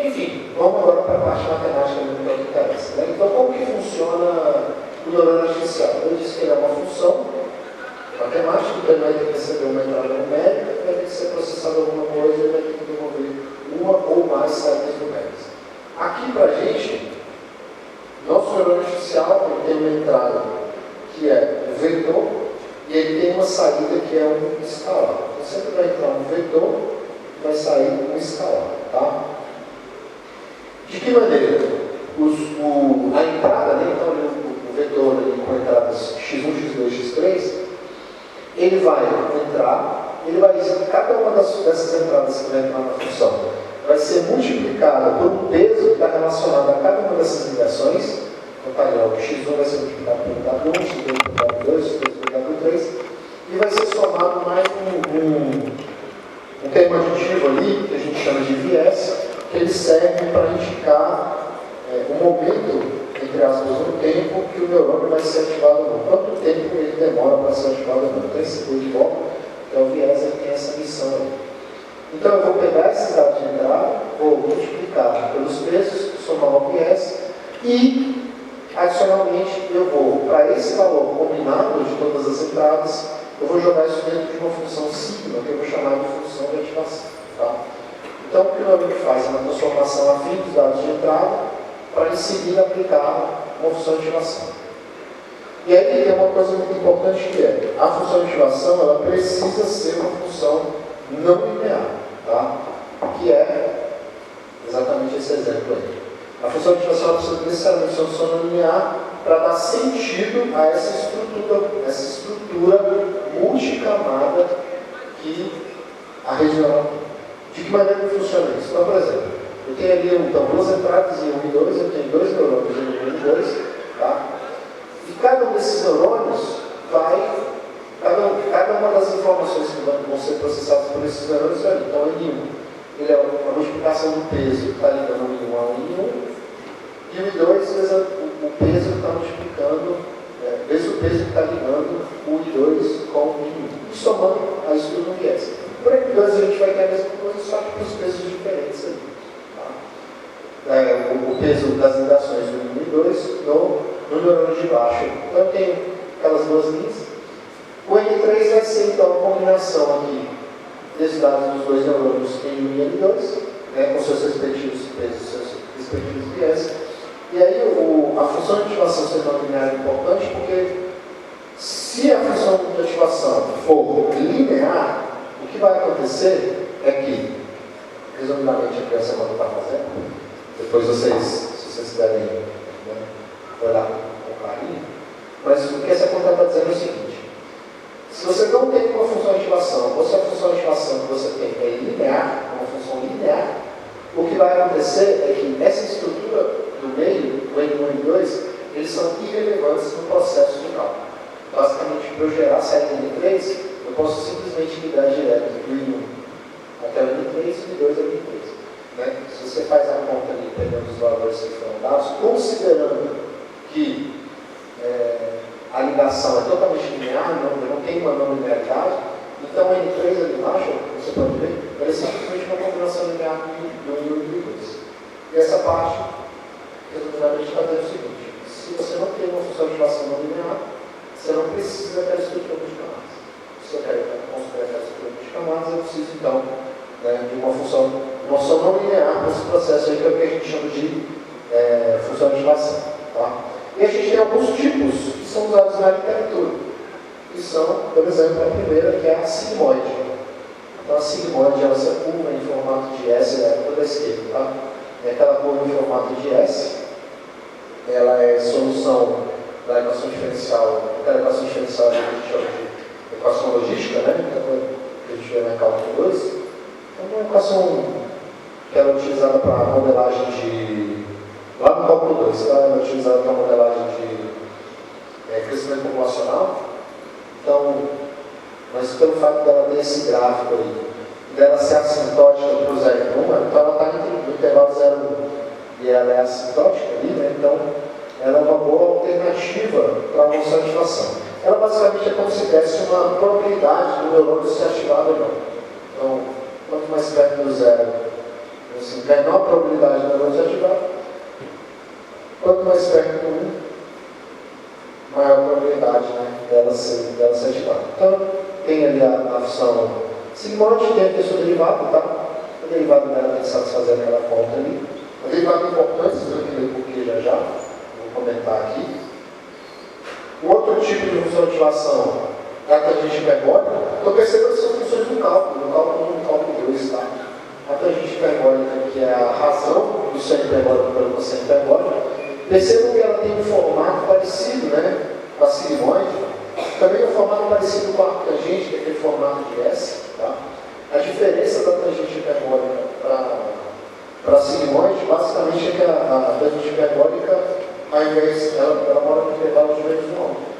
Enfim, vamos agora para a parte matemática do que interessa. Então, como que funciona o neurônio artificial? Eu disse que ele é uma função matemática, então ele vai ter que receber uma entrada numérica, vai ter que ser processado alguma coisa e vai ter que devolver uma ou mais saídas numéricas. Aqui para a gente, nosso neurônio artificial tem uma entrada que é um vetor e ele tem uma saída que é um escalar. Então, sempre vai entrar um vetor e vai sair um escalar. Tá? De que maneira? A entrada, então o vetor com entradas x1, x2, x3, ele vai entrar, ele vai dizer que cada uma dessas entradas que vai entrar na função vai ser multiplicada por um peso que está relacionado a cada uma dessas ligações. Então, tá aí, o x1 vai ser multiplicado pelo W1, x2 pelo W2, x3 pelo W3, e vai ser somado mais um termo aditivo ali, que a gente chama de viés, que ele serve para indicar o momento, entre aspas, no tempo que o neurônio vai ser ativado ou não. Quanto tempo ele demora para ser ativado ou não. Então, esse de volta, que é o viés, ele tem essa missão aí. Então, eu vou pegar esses dados de entrada, vou multiplicar pelos pesos, somar o viés, e, adicionalmente, eu vou, para esse valor combinado de todas as entradas, eu vou jogar isso dentro de uma função sigma, que eu vou chamar de função de ativação. Tá? Então, o que o neurônio faz é uma transformação a dos dados de entrada para, em seguida, aplicar uma função de ativação. E aí tem uma coisa muito importante que é, a função de ativação, ela precisa ser uma função não linear, tá? Que é exatamente esse exemplo aí. A função de ativação ela precisa necessariamente ser uma função não linear para dar sentido a essa estrutura multicamada que a rede neural tem. De que maneira que funciona isso? Então, por exemplo, eu tenho ali então, duas entradas em 1 e 2, eu tenho dois neurônios em 1 e 2, tá? E cada um desses neurônios cada uma das informações que vão ser processadas por esses neurônios vai ali. Então, N1, ele é uma multiplicação do peso que está ligando o I1 ao I1, e o I2, o peso que está multiplicando, vezes o peso que está ligando o I2 com o I1. E somando a isso tudo no viés. Por I2 a gente vai ter a mesma coisa, só que com os pesos diferentes ali. Tá? O peso das ligações do I2 no neurônio de baixo. Então eu tenho aquelas duas linhas. O N3 vai ser então a combinação aqui desses dados dos dois neurônios N1 e N2, com seus respectivos pesos, seus respectivos viés. E aí a função de ativação ser não linear é importante porque se a função de ativação for linear, o que vai acontecer é que, resumidamente, a criança quando está fazendo, depois vocês, se vocês quiserem olhar com carinho, mas o que essa conta está dizendo é o seguinte: se você não tem uma função de ativação, ou se a função de ativação que você tem é linear, uma função linear, o que vai acontecer é que essa estrutura do meio, o N1 e o N2, eles são irrelevantes no processo de cálculo. Basicamente, para eu gerar a saída N3, eu posso simplesmente ligar direto do I1 até o N3 e do I2 ao N3. Né? Se você faz a conta ali, pegando os valores que foram dados, considerando que a ligação é totalmente linear, não tem uma não linearidade, então o N3 ali embaixo, você pode ver, ele é simplesmente uma combinação linear do I1 e do I2. E essa parte, resumidamente, está dizendo o seguinte: se você não tem uma função de ativação não linear, você não precisa daquela estrutura de camadas. Se eu quero construir aquela estrutura de camadas, eu preciso então de uma função não linear para esse processo aí, que é o que a gente chama de função de ativação. Tá? E a gente tem alguns tipos que são usados na literatura, que são, por exemplo, a primeira, que é a sigmoide. Então a sigmoide, ela se curva em formato de S, ela é toda esquerda, tá? É aquela curva em formato de S, ela é solução da equação diferencial, aquela equação diferencial que a gente chama de equação logística, né? Que a gente vê na cálculo 2. É uma equação que era utilizada para a modelagem de... Lá no cálculo 2, tá? Ela é utilizada para a modelagem de crescimento populacional. Então, mas pelo fato dela ter esse gráfico aí, dela ser assintótica para o 0 e 1, então ela está no intervalo 0 e 1. E ela é assintótica ali, né? Então ela é uma boa alternativa para a função de ativação. Ela basicamente é como se desse uma probabilidade do neurônio ser ativado ou não. Então, quanto mais perto do 0, assim, menor a probabilidade do neurônio ser ativado. Quanto mais perto do 1, maior a probabilidade, né, dela ser ativada. Então, tem ali a função sigmoide, tem aqui o seu derivado, tá? O derivado dela tem que satisfazer aquela conta ali. O derivado importante, vocês vão entender por que já. Vou comentar aqui. O outro tipo de função de ativação é a tangente hiperbólica. Então, perceba que são funções do cálculo 1 e do cálculo 2, tá? A tangente hiperbólica, que é a razão do seno hiperbólico pelo cosseno hiperbólico. Percebam que ela tem um formato parecido, né, com a sigmoide. Também um formato parecido com a tangente, que é aquele formato de S. Tá? A diferença da tangente hiperbólica para a sigmoide, basicamente, é que a tangente hiperbólica, ao invés, ela mora no intervalo de menos 1.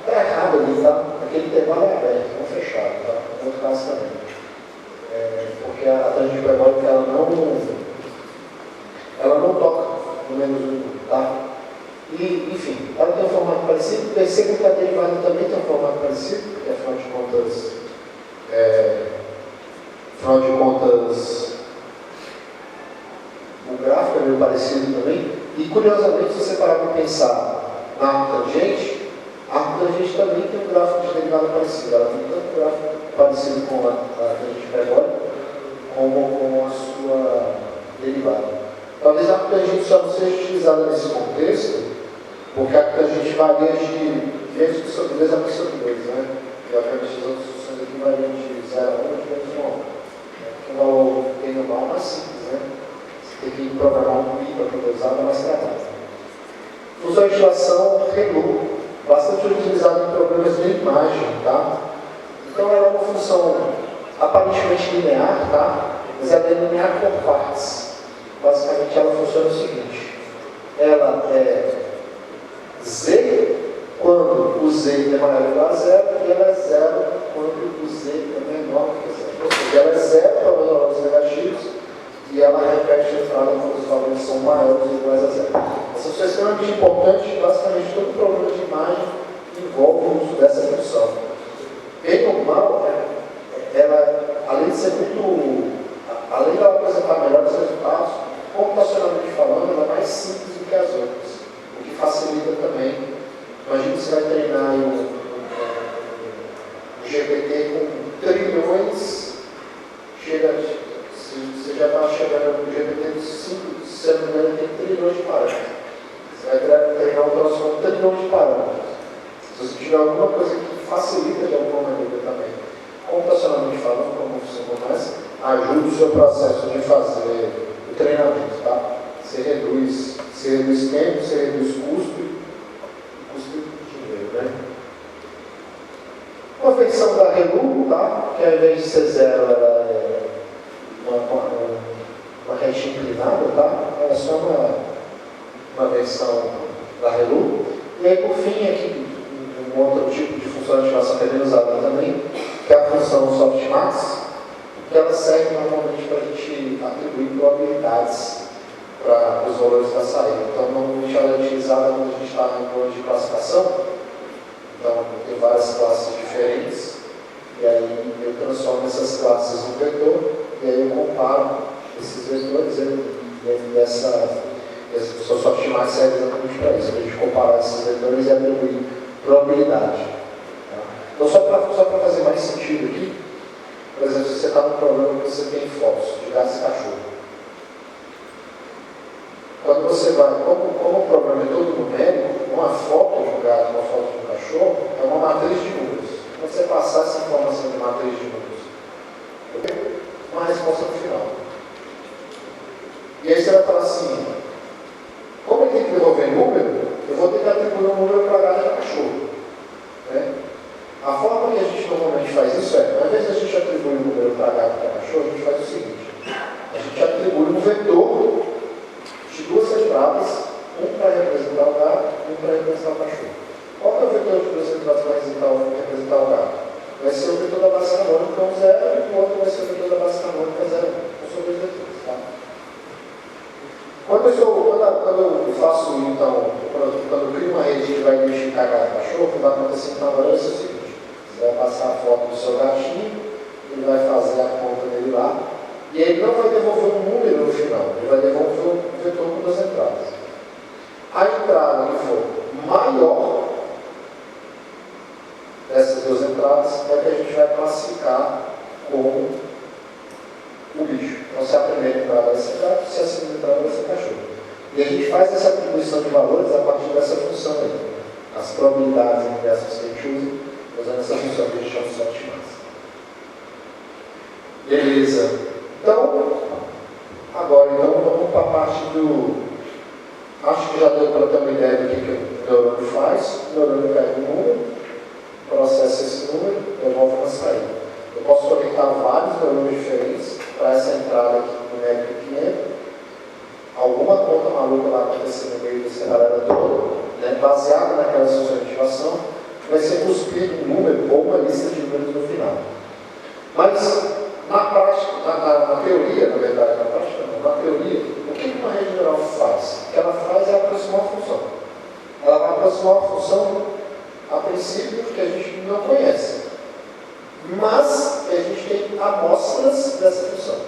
Está errado ali, tá? Aquele intervalo é aberto, não fechado, tá? No outro caso também. Porque a tangente hiperbólica, ela não toca no menos 1, tá? E, enfim, ela tem um formato parecido. Percebam que a derivada também tem um formato parecido, porque afinal de contas, o gráfico é meio parecido também. E, curiosamente, se você parar para pensar na arco tangente, a arco tangente também tem um gráfico de derivada parecido. Ela tem tanto gráfico parecido com a tangente hiperbólica, como com a sua derivada. Talvez a arco tangente só não seja utilizada nesse contexto, porque a tangente varia de vezes que sobre 2 é mais sobre 2, né? E obviamente as outras funções aqui variam de 0 a 1 de menos 1 a 1. Porque o valor tem normal é mais simples, né? Você tem que programar um pi para poder usar, dá mais trabalho. Função de estimação ReLU, bastante utilizada em problemas de imagem, tá? Então ela é uma função aparentemente linear, tá? Mas ela é linear por partes. Basicamente ela funciona o seguinte: ela é z quando o z é maior ou igual a 0 e ela é 0 quando o z é menor que 0. Ou seja, ela é 0 para os valores negativos e ela repete a entrada quando os valores são maiores ou iguais a 0. Essa função é extremamente importante. Basicamente todo problema de imagem envolve o uso dessa função. Bem normal, ela, além de ser muito, além de ela apresentar melhores resultados, computacionalmente falando, ela é mais simples do que as outras, o que facilita também. Imagina que você vai treinar um GPT com trilhões, você já está chegando no GPT de 5, se não me engano, tem trilhões de parâmetros. Você vai treinar um troço com trilhões de parâmetros. Se você tiver alguma coisa que facilita de alguma maneira também, computacionalmente falando, como você começa, ajuda o seu processo de fazer o treinamento, tá? Você reduz tempo, você reduz custo de dinheiro, né? Uma versão da ReLU, tá? Que ao invés de ser 0, ela é uma rede inclinada, tá? Ela é só uma versão da ReLU. E aí, por fim, aqui, um outro tipo de função de estimação que é bem usada também, que é a função softmax, que ela serve normalmente para a gente atribuir probabilidades para os valores da saída. Então, normalmente ela é utilizada quando a gente está em plano de classificação. Então, tem várias classes diferentes, e aí eu transformo essas classes em vetor, e aí eu comparo esses vetores, e essa função softmax serve exatamente para isso, para a gente comparar esses vetores e atribuir probabilidade. Então, só para fazer mais sentido aqui, por exemplo, se você está num programa que você tem fotos de gato e cachorro. Quando você vai, como o programa é todo numérico, uma foto de um gato, uma foto de um cachorro, é uma matriz de números. Quando você passar essa informação de matriz de números, uma resposta no final. E aí você vai falar assim, como ele tem que devolver número, eu vou ter que atribuir um número para gato e para cachorro. Né? A forma que a gente normalmente faz isso é, ao invés de a gente atribuir um número para gato e para cachorro, a gente faz o seguinte: a gente atribui um vetor de 2 entradas, um para representar o gato e um para representar o cachorro. Qual é o vetor de 2 entradas para representar o gato? Vai ser o vetor da base canônica, que é um 0, e o outro vai ser o vetor da base canônica, que é 0. Então, são 2 vetores. Tá? Quando eu faço, então, quando eu crio uma rede que vai identificar gato e cachorro, o que vai acontecer então agora é o seguinte: você vai passar a foto do seu gatinho, ele vai fazer a conta dele lá, e ele não vai devolver um número no final, ele vai devolver um vetor com 2 entradas. A entrada que for maior dessas 2 entradas é que a gente vai classificar como o bicho. Então, se a primeira entrada vai ser gato, se a segunda entrada vai ser cachorro. E a gente faz essa atribuição de valores a partir dessa função aí. As probabilidades inversas que a gente usa, usando essa função que a gente chama de softmax. Beleza. Então, agora vamos para a parte do... Acho que já deu para ter uma ideia do que o neurônio faz. O neurônio pega um número, processa esse número, devolve uma saída. Eu posso conectar vários neurônios diferentes para essa entrada aqui numérica que entra. Alguma conta maluca vai acontecer no meio dessa galera toda, né? Baseada naquela função de ativação, vai ser cuspido um número ou uma lista de números no final. Mas, na prática, na teoria, na verdade, na prática não, na teoria, o que uma rede neural faz? O que ela faz é aproximar uma função. Ela vai aproximar uma função, a princípio, que a gente não conhece. Mas a gente tem amostras dessa função.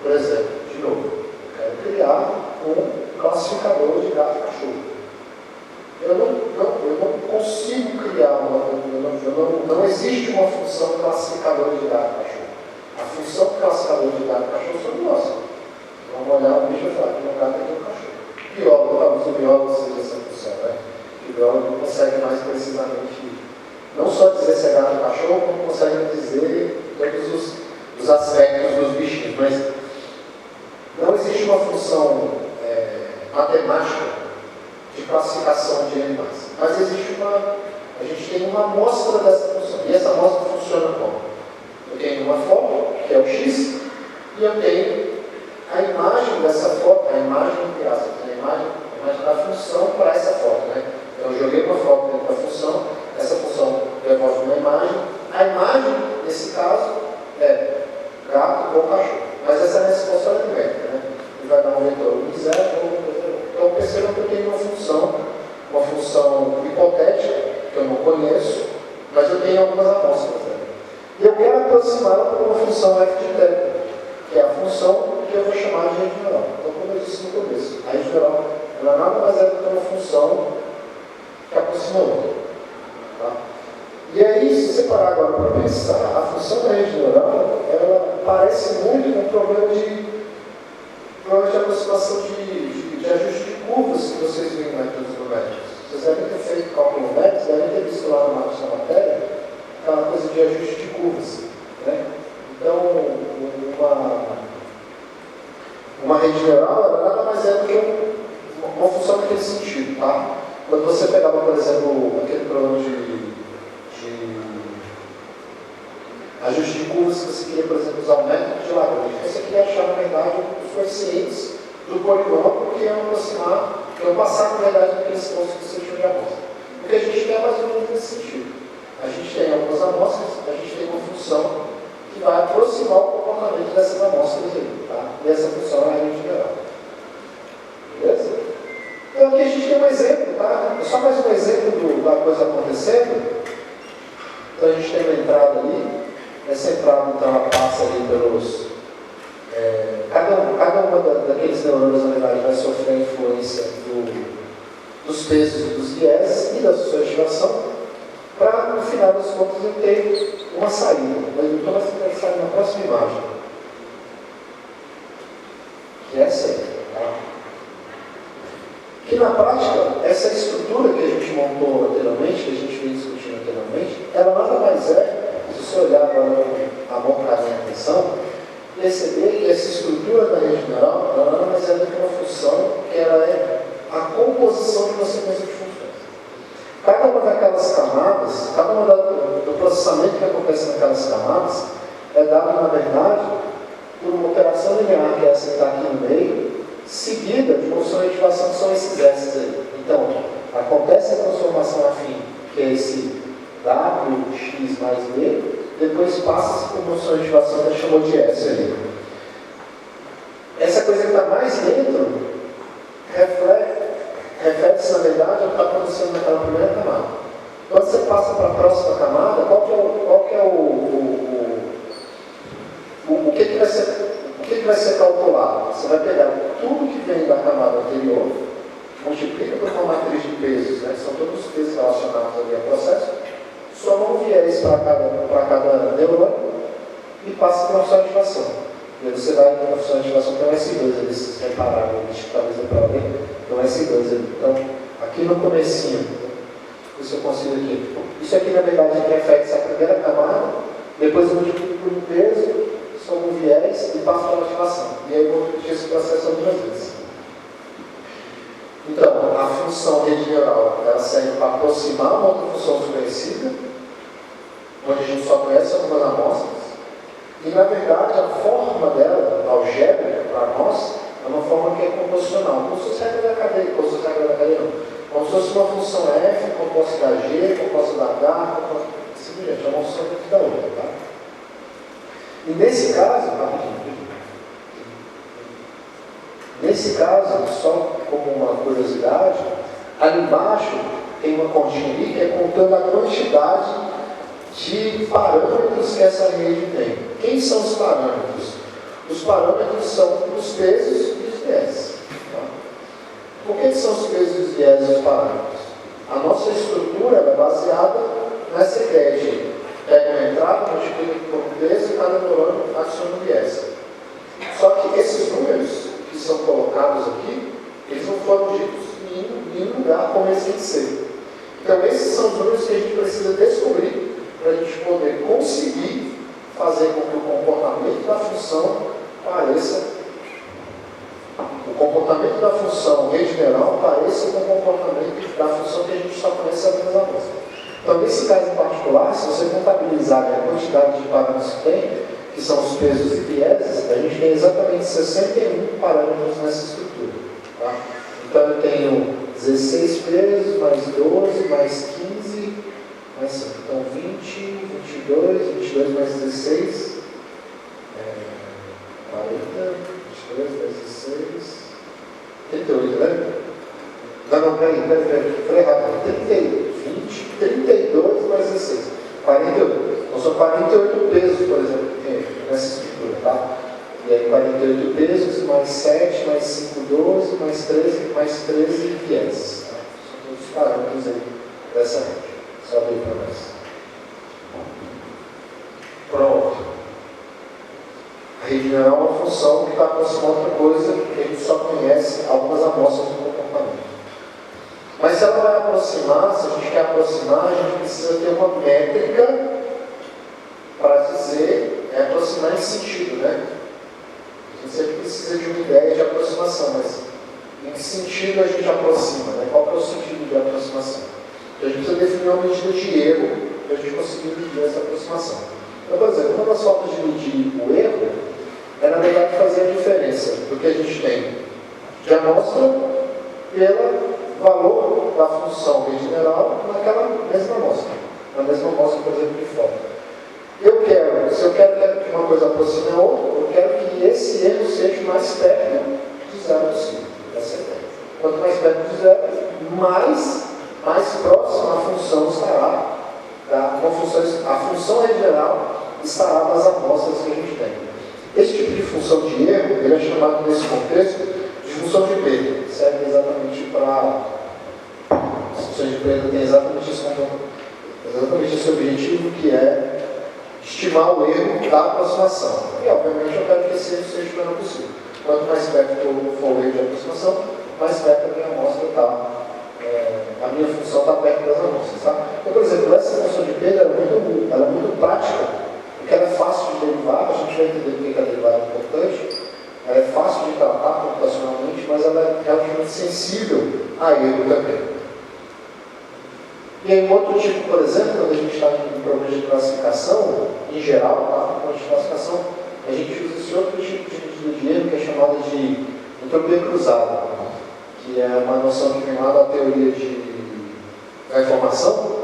Por exemplo, de novo, eu quero criar um classificador de gato e cachorro. Eu não consigo criar não existe uma função classificadora de gato e cachorro. A função classificadora de gato e cachorro são nossas. Vamos olhar o bicho e falar que um gato é um cachorro. Biólogo, talvez o biólogo seja essa função, né? O biólogo não consegue mais precisamente, não só dizer se é gato ou cachorro, como consegue dizer todos os aspectos dos bichinhos. Mas não existe uma função matemática de classificação de animais. Mas existe a gente tem uma amostra dessa função. E essa amostra funciona como? Eu tenho uma foto, que é o X, e eu tenho a imagem dessa foto, a imagem da função para essa foto. Né? Então, eu joguei uma foto dentro da função, essa função devolve uma imagem. A imagem, nesse caso, é gato ou cachorro. Mas essa é a resposta numérica. Né? Ele vai dar um vetor 1 e 0, então percebam que eu tenho uma função hipotética, que eu não conheço, mas eu tenho algumas amostras. Né? E eu quero aproximá-la para uma função f de θ, que é a função que eu vou chamar de rede neural. Então, como eu disse no começo, a rede neural ela nada mais é do que uma função que aproxima outra. Tá? E aí, se você parar agora para pensar, a função da rede neural, ela parece muito com um problema de aproximação de ajuste de curvas que vocês veem em métodos numéricos. Vocês devem ter feito cálculo numérico, devem ter visto lá na matéria, aquela coisa de ajuste de curvas. Né? Então, uma rede neural, ela nada mais é do que uma função naquele sentido, tá? Quando você pegava, por exemplo, aquele problema de ajuste de curvas, que você queria, por exemplo, usar o método de Lagrange, você queria achar, na verdade, os coeficientes do polinômio que iam aproximar, que iam passar, na verdade, daqueles pontos que você tinha de amostra. O que a gente quer mais ou menos nesse sentido. A gente tem algumas amostras, a gente tem uma função que vai aproximar o comportamento dessas amostras aí, tá? E essa função é a rede geral. Beleza? Então aqui a gente tem um exemplo, tá? Só mais um exemplo da coisa acontecendo. Então a gente tem uma entrada ali. Essa entrada, então, ela passa ali pelos... cada uma daqueles neurônios, na verdade, vai sofrer a influência dos pesos e dos vieses e da sua ativação, para, no final das contas, eu ter uma saída. Mas eu estou mais interessado na próxima imagem, que é essa aí. Tá? Que, na prática, essa estrutura que a gente montou anteriormente, que a gente vem discutindo anteriormente, ela nada mais é, se você olhar agora a mão para a minha atenção, perceber que essa estrutura da rede neural, ela nada mais é do que uma função que ela é a composição de uma sequência de funções. Cada uma daquelas camadas, cada uma do processamento que acontece naquelas camadas, é dado, na verdade, por uma operação linear, que é essa que está aqui no meio, seguida de função de ativação, que são esses S aí. Então, acontece a transformação afim, que é esse W, X mais D, depois passa-se por função de ativação que a gente chamou de S ali. Essa coisa que está mais dentro reflete-se, na verdade, ao que está acontecendo naquela primeira camada. Quando você passa para a próxima camada, qual que é o que vai ser calculado? Você vai pegar tudo que vem da camada anterior, multiplica por uma matriz de pesos, né? São todos os pesos relacionados ali ao processo, soma um viés para cada neurônio e passa para a função de ativação. E aí você vai na função de ativação, tem um S2 ali, se vocês repararam, talvez é para ver, tem um S2 ali. Então, aqui no comecinho, isso eu consigo aqui. Isso aqui, na verdade, reflete a primeira camada, depois eu multiplico por um peso, soma um viés e passo para a ativação. E aí eu vou repetir esse processo algumas vezes. Então, a função rede neural, ela serve para aproximar uma outra função desconhecida, onde a gente só conhece algumas amostras, e, na verdade, a forma dela, algébrica, para nós, é uma forma que é composicional, como se fosse regra da cadeia, não. Como se fosse uma função F, composta da G, composta da H, simplesmente, é uma função dentro da outra, tá? E nesse caso, só como uma curiosidade, ali embaixo tem uma continha ali que é contando a quantidade de parâmetros que essa rede tem. Quem são os parâmetros? Os parâmetros são os pesos e os vieses. Tá? Por que são os pesos e os vieses os parâmetros? A nossa estrutura é baseada nessa ideia de pega uma entrada, multiplica por um peso e cada neurônio adiciona um viés. Só que esses números que são colocados aqui, eles não foram ditos em nenhum lugar como eles têm que ser. fazer com que o comportamento da função pareça, o comportamento da função rede neural pareça com o comportamento da função que a gente só conhece apenas a amostra. Então, nesse caso em particular, se você contabilizar a quantidade de parâmetros que tem, que são os pesos e vieses, a gente tem exatamente 61 parâmetros nessa estrutura. Tá? Então, eu tenho 16 pesos, mais 12, mais 15, mais 5. Então, 20, 22 mais 16, 40, 22 mais 16, 38, né? Não, peraí, falei errado. 20, 32 mais 16, 48. Então, são 48 pesos, por exemplo, que tem nessa estrutura, tá? E aí, 48 pesos, mais 7, mais 5, 12, mais 13 vieses. Tá? São todos os parâmetros aí dessa rede. Só veio para nós. Pronto. A rede neural é uma função que está aproximando outra coisa que a gente só conhece algumas amostras do comportamento. Mas se ela vai aproximar, se a gente quer aproximar, a gente precisa ter uma métrica para dizer, aproximar em sentido, né? A gente sempre precisa de uma ideia de aproximação, mas em que sentido a gente aproxima, né? Qual é o sentido de aproximação? Então a gente precisa definir uma medida de erro para a gente conseguir medir essa aproximação. Então, por exemplo, uma das formas de medir o erro é, na verdade, fazer a diferença do que a gente tem de amostra pelo valor da função rede neural naquela mesma amostra. Na mesma amostra, por exemplo, de foto. Se eu quero que uma coisa aproxime a outra, eu quero que esse erro seja mais perto de zero possível. Essa é a ideia. Quanto mais perto de zero, mais próxima a função estará, a função rede neural estará das amostras que a gente tem. Esse tipo de função de erro, ele é chamado nesse contexto de função de Bethe. Serve exatamente para... As funções de Bethe têm exatamente esse objetivo, que é estimar o erro da aproximação. E, obviamente, eu quero que esse erro seja o menor possível. Quanto mais perto for o erro de aproximação, mais perto a minha amostra está. A minha função está perto das amostras. Tá? Então, por exemplo, essa função de Bethe ela é muito prática, porque ela é fácil de derivar. A gente vai entender porque a derivada é importante. Ela é fácil de tratar computacionalmente, mas ela é relativamente sensível a erro também. E aí, um outro tipo, por exemplo, quando a gente está em problemas de classificação, em geral, tá? Problemas de classificação, a gente usa esse outro tipo de medida de erro que é chamada de entropia cruzada, que é uma noção que vem lá da teoria da informação,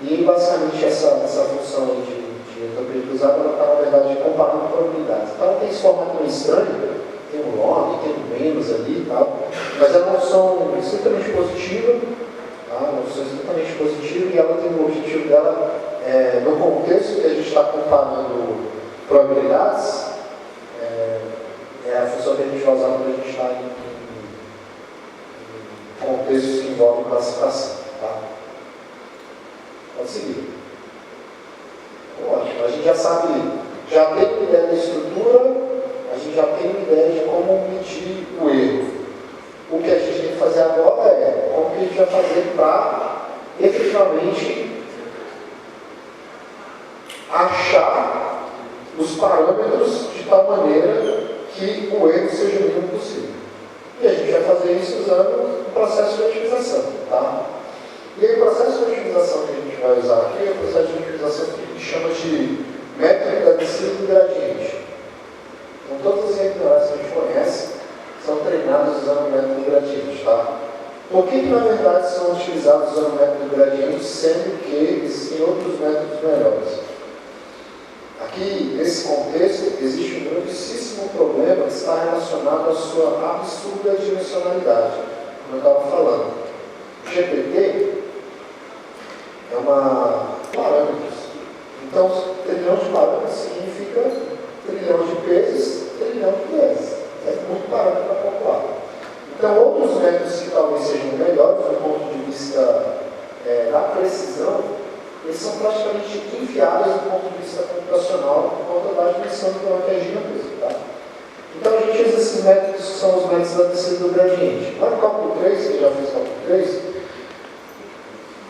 e basicamente essa função de entropia cruzada, ela está, na verdade, comparando probabilidades. Então, ela tem esse formato meio estranho, tem um log, tem um menos ali e tal, mas é uma função estritamente positiva. Uma função estritamente positiva, e ela tem o objetivo dela, no contexto que a gente está comparando probabilidades, é a função que a gente vai usar quando a gente está em contextos que envolvem classificação. Tá? Pode seguir. Ótimo. A gente já sabe, já tem uma ideia da estrutura, a gente já tem uma ideia de como medir o erro. O que a gente tem que fazer agora é como que a gente vai fazer para efetivamente achar os parâmetros de tal maneira que o erro seja o mínimo possível. E a gente vai fazer isso usando o processo de otimização. Tá? E aí, o processo de otimização que a gente vai usar aqui é o processo de otimização que a gente chama de método da descida do gradiente. Então, todas as redes neurais que a gente conhece são treinados usando o método gradiente, tá? Por que na verdade são utilizados usando o método gradiente, sendo que existem outros métodos melhores? Aqui, nesse contexto, existe um grandíssimo problema que está relacionado à sua absurda dimensionalidade, como eu estava falando. O GPT é uma parâmetros. Então, trilhão de parâmetros significa trilhão de pesos, trilhão de vieses. É muito parâmetro para calcular. Então, outros métodos que talvez sejam melhores do ponto de vista da precisão, eles são praticamente inviáveis do ponto de vista computacional por conta da dimensão do que é gigantesco. Tá? Então, a gente usa esses métodos que são os métodos da descida do gradiente. Lá no cálculo 3, você já fez cálculo 3,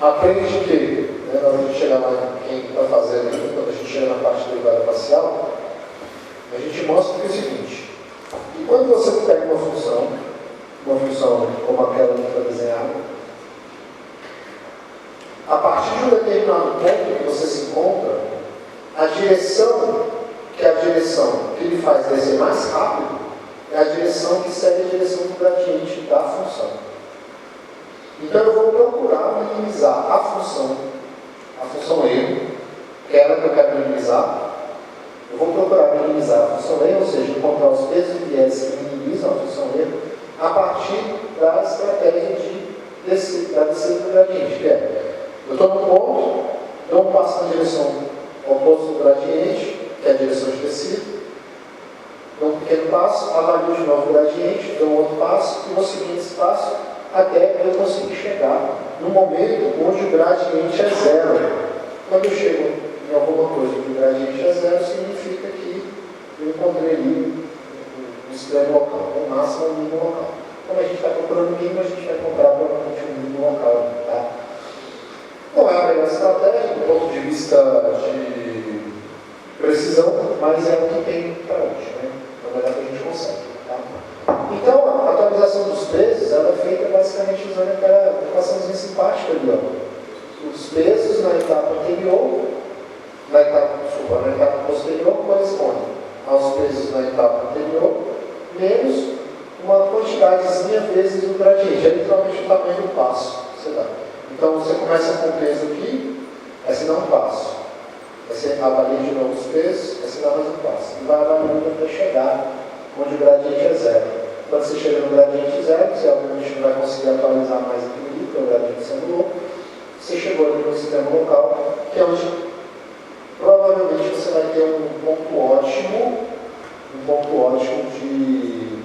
aprende que, na hora de chegar lá, quem está fazendo, quando a gente chega na parte derivada parcial, a gente mostra que é o seguinte: e quando você pega uma função como aquela que foi desenhada, a partir de um determinado ponto que você se encontra, a direção que é a direção que ele faz descer mais rápido é a direção que segue a direção do gradiente da função. Então eu vou procurar minimizar a função erro, que é ela que eu quero minimizar. Eu vou procurar minimizar a função erro, ou seja, encontrar os pesos e vieses que minimizam a função erro, a partir da estratégia da descida do gradiente, que é: eu estou no ponto, dou um passo na direção oposta do gradiente, que é a direção de descida, dou um pequeno passo, avalio de novo o gradiente, dou um outro passo e vou seguindo esse passo até eu conseguir chegar no momento onde o gradiente é zero. Quando eu chego em alguma coisa que o gradiente é zero, significa que eu encontrei ali um extremo local, o máximo o mínimo local. Como a gente está procurando o mínimo, a gente vai encontrar provavelmente o mínimo local. Tá? Não é a melhor estratégia do ponto de vista de precisão, mas é o que tem para hoje, né? É o melhor que a gente consegue. Tá? Então, a atualização dos pesos ela é feita basicamente usando aquela equaçãozinha simpática ali. Ó. Os pesos na etapa anterior, na etapa posterior, correspondem aos pesos na etapa anterior, menos uma quantidadezinha vezes o gradiente, é literalmente o tamanho do passo que você dá. Então você começa com o peso aqui, aí você dá um passo. Aí você avalia de novo os pesos, aí você dá mais um passo. E vai avaliando até chegar onde o gradiente é zero. Quando você chega no gradiente zero, você obviamente não vai conseguir atualizar mais aquilo ali, porque o gradiente se anulou. Você chegou ali no sistema local, que é onde provavelmente você vai ter um ponto ótimo de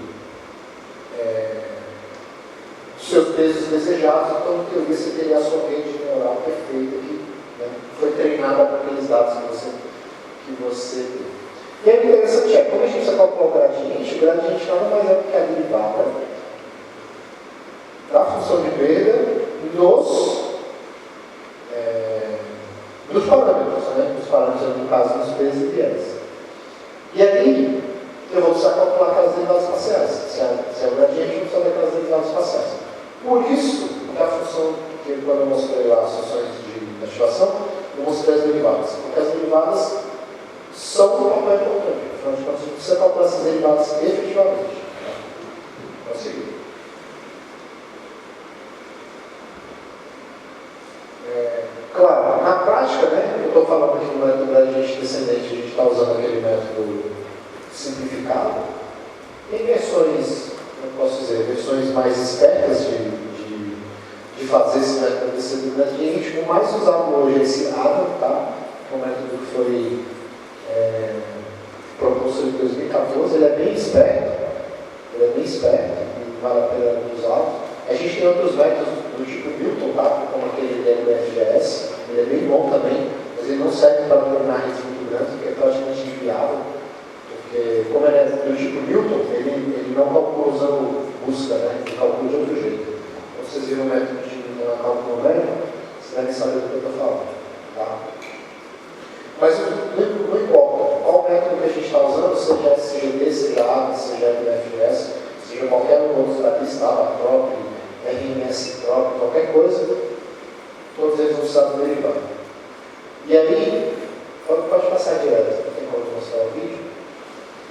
seus pesos desejados. Então, em teoria, você teria a sua rede neural perfeita que foi treinada com aqueles dados que você tem. E o interessante é, quando a gente precisa calcular o gradiente nada mais é do que a derivada da função de perda dos parâmetros, né? Os parâmetros, no caso, dos pesos e vieses. E aí, eu vou precisar calcular aquelas derivadas parciais. Se é o gradiente, eu vou precisar daquelas derivadas parciais. Por isso, que a função, que quando eu mostrei lá as funções de ativação, eu mostrei as derivadas. Porque as derivadas são um papel importante. Afinal de contas, você precisa calcular essas derivadas efetivamente. Vamos seguir. Claro, na prática, né, eu estou falando aqui do método gradiente descendente, a gente está usando aquele método simplificado. Tem versões, como posso dizer, versões mais espertas de fazer esse método descendente gradiente. O mais usado hoje é esse ADA, tá? É um método que foi proposto em 2014. Ele é bem esperto, e vale a pena usá-lo. A gente tem outros métodos do tipo Newton, tá? Como aquele DLFGS, ele é bem bom também, mas ele não serve para determinar redes muito grandes, porque é praticamente inviável, porque como ele é do tipo Newton, ele não calcula usando busca, né? Ele calcula de outro jeito. Então, vocês viram o método de cálculo numérico, vocês devem saber do que eu estou falando. Tá? Mas não importa qual método que a gente está usando, seja SGD, seja ADA, seja LFGS, seja qualquer um outro da lista, ABATROP, RMS-TROP, qualquer coisa, todos eles vão precisar do derivado. E aí, pode passar direto, não tem como mostrar o vídeo.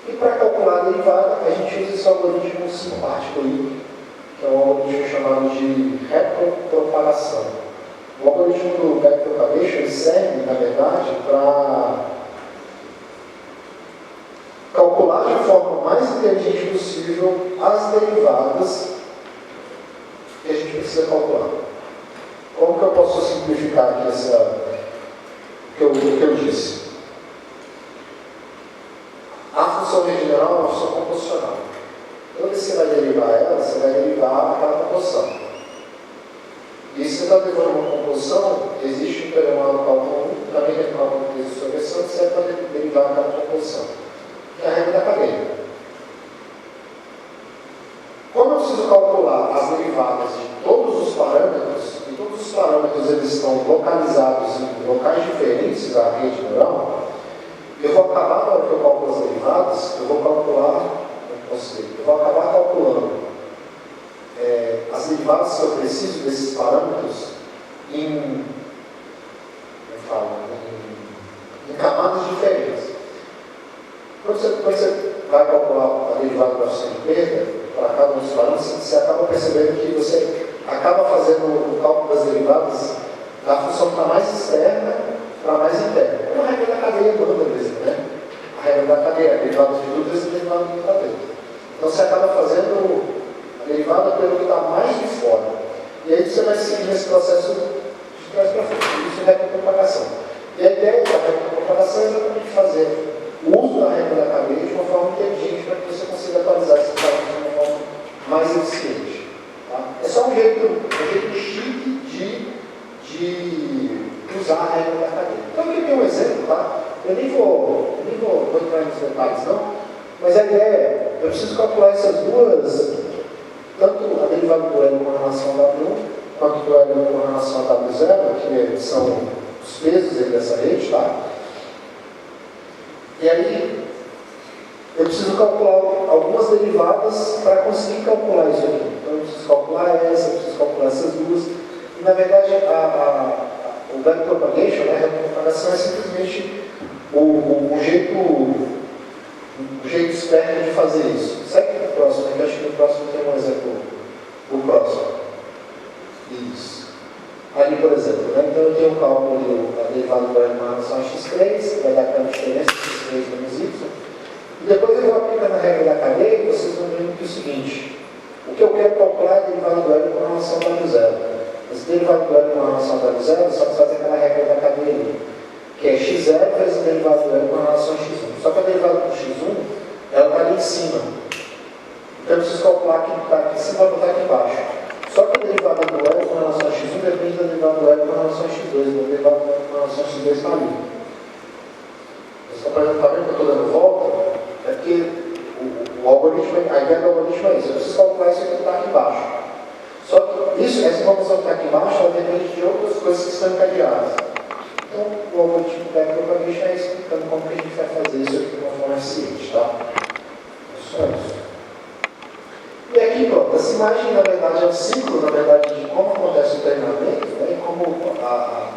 E para calcular a derivada, a gente usa esse algoritmo simpático aí, que é um algoritmo chamado de retropropagação. O algoritmo do backpropagation ele serve, na verdade, para calcular de forma mais inteligente possível as derivadas que a gente precisa calcular. Como que eu posso simplificar aqui que eu disse? A função general é uma função composicional. Toda vez que você vai derivar ela, você vai derivar aquela composição. E se você está derivando uma composição, existe um teorema do cálculo 1, também tem o cálculo de expressão, que serve para derivar aquela composição, que é a regra da cadeia. Como eu preciso calcular as derivadas de todos os parâmetros, e todos os parâmetros eles estão localizados em locais diferentes da rede neural, Eu vou acabar, na hora que eu calculo as derivadas, eu vou acabar calculando as derivadas que eu preciso desses parâmetros em camadas diferentes. Quando você vai calcular a derivada do coeficiente de perda, para cada um dos parâmetros, você acaba percebendo que você acaba fazendo o cálculo das derivadas da função que está mais externa para mais interna. É uma regra da cadeia toda mesmo, né? A regra da cadeia, a derivada de tudo vezes a derivada de cadeia. Então você acaba fazendo a derivada pelo que está mais de fora. E aí você vai seguir esse processo de trás para frente. Isso é regra de propagação. E a ideia da regra de propagação é exatamente fazer o uso da regra da cadeia de uma forma inteligente para que você consiga atualizar esse parâmetro de uma forma mais eficiente. Tá? É só um jeito chique de usar a regra da cadeia. Então aqui tem um exemplo, tá? Eu nem vou entrar nos detalhes não, mas a ideia é, eu preciso calcular essas duas, tanto a derivada do L com relação a W1, quanto do L com relação a W0, que são os pesos aí dessa rede, tá? E aí, eu preciso calcular algumas derivadas para conseguir calcular isso aqui. Então, eu preciso calcular essa, eu preciso calcular essas duas. E, na verdade, o backpropagation, né, a repropagação é simplesmente o jeito esperto de fazer isso. Segue para o próximo, eu acho que no próximo tem um exemplo. O próximo. Isso. Ali, por exemplo, né? Então eu tenho um cálculo da derivada do L com relação a x3, vai dar aquela diferença x3 menos y. E depois eu vou aplicar na regra da cadeia e vocês vão ver que é o seguinte: o que eu quero calcular é a derivada do L com relação a W0. Esse derivado do L com relação a W0 só faz aquela regra da cadeia ali, que é x0 vezes a derivada do L com relação a x1. Só que a derivada do x1, ela está ali em cima. Então eu preciso calcular que está aqui em cima e botar aqui embaixo. Só que a derivada do L com relação a x1 depende da derivada do L com relação a x2. A derivada do L com relação a x2 está ali. Você está vendo que eu estou dando volta? É porque o algoritmo, a ideia do algoritmo é isso. Eu preciso calcular isso aqui que está aqui embaixo. Só que essa informação que está aqui embaixo, ela depende de outras coisas que estão encadeadas. Então, o algoritmo do backpropagation é explicando como que a gente vai fazer isso aqui de uma forma eficiente, tá? É só isso. E aqui, pronto, essa imagem, na verdade, é um ciclo, na verdade, de como acontece o treinamento, né, e como a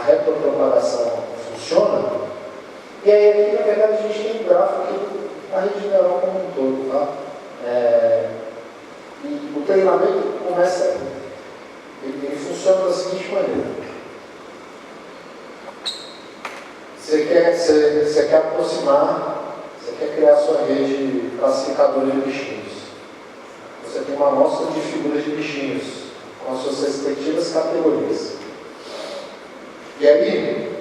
retropropagação funciona. E aí, aqui, na verdade, a gente tem um gráfico aqui da rede neural como um todo, tá? E o treinamento começa, ele funciona da seguinte maneira. Você quer aproximar, você quer criar sua rede classificadora de bichinhos. Você tem uma amostra de figuras de bichinhos, com as suas respectivas categorias. E aí,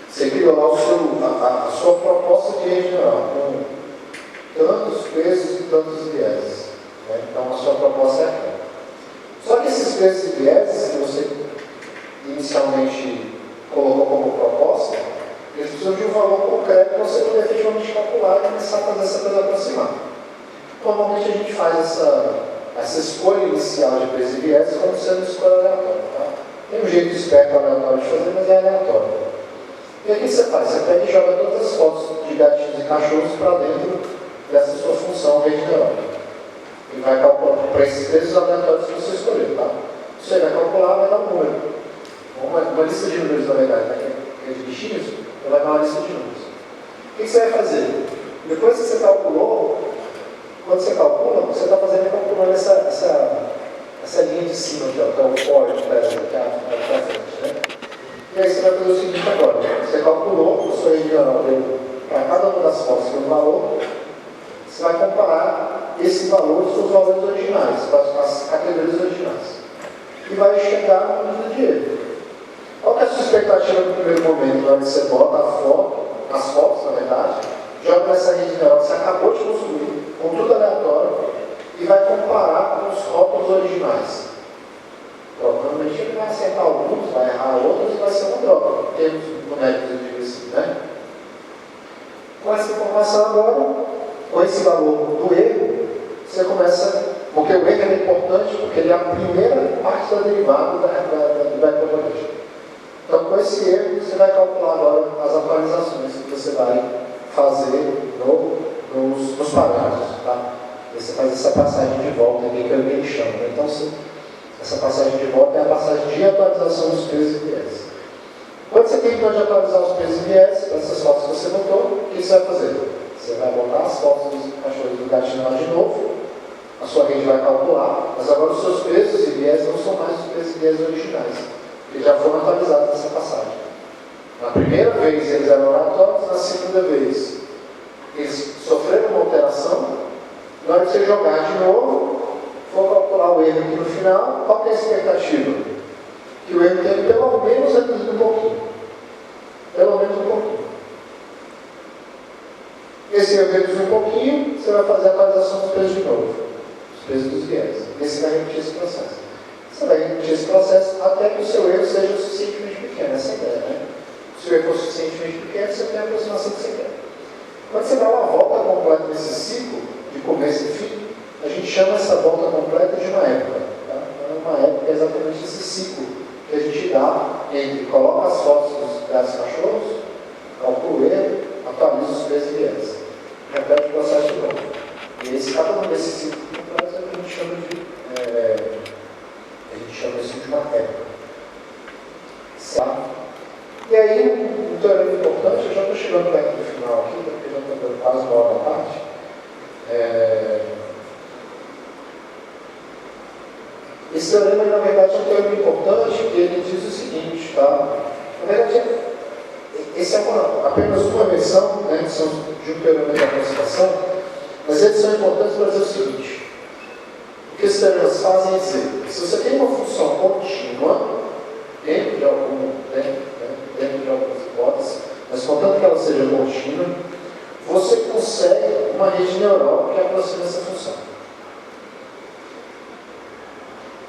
você criou lá a sua proposta de rede neural, com tantos pesos e tantos vieses. Né? Então, a sua proposta é aquela. Só que esses pesos e vieses que você inicialmente colocou como proposta, eles precisam de um valor concreto para você poder efetivamente calcular e começar a fazer essa coisa aproximar. Normalmente a gente faz essa escolha inicial de peso e vieses como sendo escolha aleatória. Tá? Tem um jeito esperto aleatório de fazer, mas é aleatório. E aí o que você faz? Você pega e joga todas as fotos de gatinhos e cachorros para dentro dessa sua função rede neural. E vai calcular para esses pesos aleatórios que você escolheu. Tá? Você vai calcular, vai dar um número. Uma lista de números, na verdade, né? Que é de bichinhos, então vai dar uma lista de números. O que você vai fazer? Depois que você calculou, quando você calcula, você está calculando essa linha de cima, que é o for, que é a frente, né? E aí você vai fazer o seguinte agora. Você calculou, o seu regional para cada uma das fotos tem um valor, você vai comparar esse valor com os valores originais, com as categorias originais. E vai chegar no número de erro. Qual que é a sua expectativa no primeiro momento? Na hora que você bota a foto, as fotos, na verdade, joga nessa rede neural que você acabou de construir, com tudo aleatório, e vai comparar com os rótulos originais. Provavelmente ele vai acertar alguns, vai errar outros, e vai ser uma droga, em termos numéricos, eu digo assim, né? Com essa informação agora, com esse valor do erro, você começa, porque o erro é importante, porque ele é a primeira parte da derivada do backpropagation. Então, com esse erro, você vai calcular agora as atualizações vai fazer nos parâmetros. Tá? Você faz essa passagem de volta aqui que alguém chama. Então, essa passagem de volta é a passagem de atualização dos pesos e viés. Quando você terminou de atualizar os pesos e viés, essas fotos que você botou, o que você vai fazer? Você vai botar as fotos dos cachorros do gatinho lá de novo, a sua rede vai calcular, mas agora os seus pesos e viés não são mais os pesos e viés originais, que já foram atualizados nessa passagem. Na primeira vez eles eram aleatórios, na segunda vez eles sofreram uma alteração. Na hora de você jogar de novo, for calcular o erro aqui no final, qual que é a expectativa? Que o erro tenha pelo menos reduzido um pouquinho. Pelo menos um pouquinho. Esse erro reduzir um pouquinho, você vai fazer a atualização dos pesos de novo. Os pesos dos viés. E você vai repetir esse processo. Você vai repetir esse processo até que o seu erro seja suficientemente pequeno. Essa é a ideia, né? Se o erro for suficientemente pequeno, você tem a aproximação que você quer. Quando você dá uma volta completa nesse ciclo, de começo e fim, a gente chama essa volta completa de uma época. Tá? Então, uma época é exatamente esse ciclo que a gente dá entre coloca as fotos dos gatos e cachorros, calcula o erro, atualiza os pesos e viés. Repete o processo de novo. E esse, cada um desses ciclos completos é o que a gente chama isso de uma época. Certo? E aí, um teorema importante, eu já estou chegando perto do final aqui, porque já estou dando quase uma hora da parte. Esse teorema, na verdade, é um teorema importante, que ele diz o seguinte, tá? Na verdade, esse é apenas uma versão, né, que são de um teorema de aproximação, mas eles são importantes para dizer o seguinte: o que esses teoremas fazem é dizer, se você tem uma função contínua, dentro de algumas hipóteses, mas contanto que ela seja contínua, você consegue uma rede neural que aproxima essa função.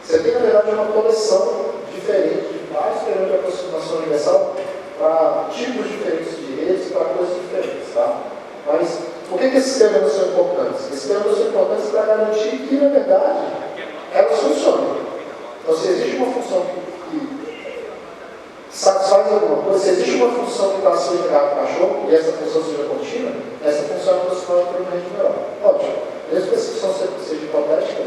Você tem, na verdade, uma coleção diferente de vários teoremas de aproximação universal para tipos diferentes de redes, para coisas diferentes, tá? Mas por que esses teoremas são importantes? Esses teoremas são importantes para garantir que, na verdade, elas funcionam. Então, se existe uma função que satisfaz alguma coisa, se existe uma função que está sendo ligada ao cachorro e essa função seja contínua, essa função é aproximada por uma rede neural. Ótimo. Mesmo que essa função seja hipotética,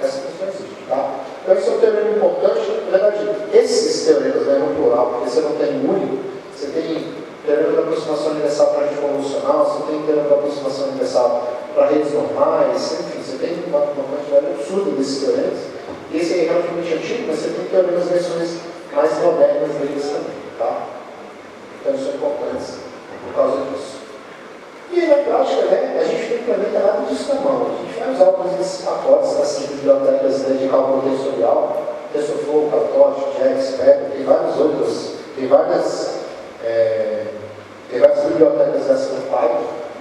essa função existe, tá? Então, esse é um teorema importante. Na verdade, esses teoremas, né, no plural, porque você não tem único, você tem teorema da aproximação universal para a rede convolucional, você tem teorema da aproximação universal para redes normais, enfim, você tem uma quantidade absurda desses teoremas. Esse é relativamente antigo, mas você tem teoremas versões mais modernas deles também, tá? Então, isso é importante por causa disso. E na prática, né, a gente não implementa nada disso na mão. A gente vai usar alguns desses pacotes das bibliotecas de cálculo tensorial, TensorFlow, PyTorch, JAX, Pepper, tem vários outros, tem várias bibliotecas dessas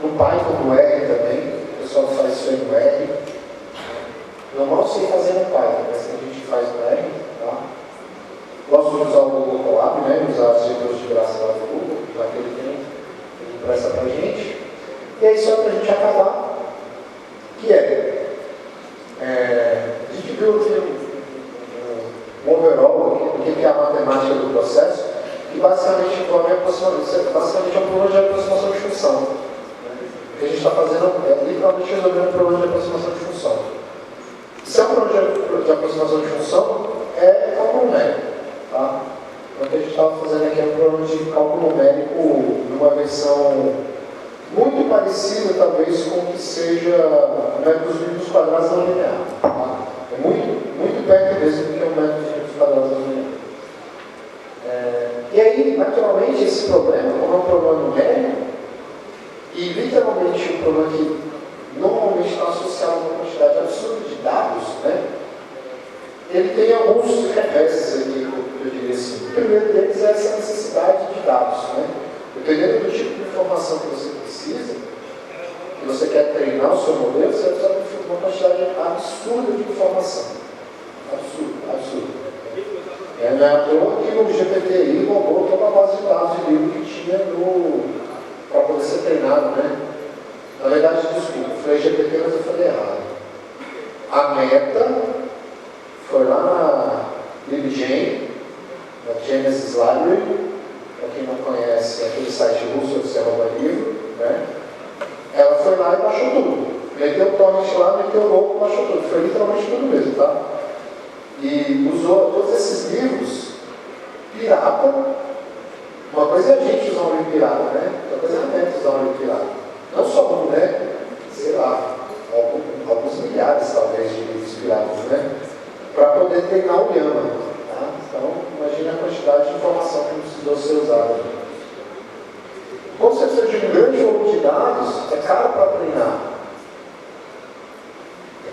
no Python, no R também, o pessoal faz isso aí no R. Eu mal sei fazer no Python, mas a gente faz no R, tá? Gosto de usar o Google Colab, né, usar os recursos de graça lá do Google, já que ele empresta pra gente. E aí, só para a gente acabar, que a gente viu um overall do que é a matemática do processo, que basicamente é um problema de aproximação de função. O que a gente está fazendo é literalmente resolvendo um problema de aproximação de função. Se é um problema de aproximação de função, é cálculo numérico. Tá? Então, o que a gente estava fazendo aqui é um problema de cálculo numérico numa versão muito parecido, talvez, com o que seja o método dos números quadrados não linear. Tá? É muito perto mesmo do que é o método dos números quadrados não linear. E aí, naturalmente, esse problema, como é um problema numérico, e literalmente um problema que normalmente está associado a uma quantidade absurda de dados, né? Ele tem alguns reversos aqui, eu diria assim. O primeiro deles é essa necessidade de dados, né? Dependendo do tipo de informação que você precisa, que você quer treinar o seu modelo, você vai precisar de uma quantidade absurda de informação. Absurda. Não é à toa que o GPT roubou toda a base de dados de livro que tinha para poder ser treinado, né? Na verdade, desculpa, eu falei GPT, mas eu falei errado. A meta foi lá na LibGen, na Genesis Library. Para quem não conhece, é aquele site russo onde você rouba livro, né? Ela foi lá e baixou tudo. Meteu o torrent lá, meteu o louco, baixou tudo. Foi literalmente tudo mesmo, tá? E usou todos esses livros pirata. Uma coisa é a gente usar um livro pirata, né? Outra coisa é a net usar um livro pirata. Não só um, né? Sei lá, alguns milhares talvez de livros piratas, né? Para poder treinar o Llama. Tá? Então, imagine a quantidade de informação que precisou ser usada. Como você precisa de um grande volume de dados, é caro para treinar. É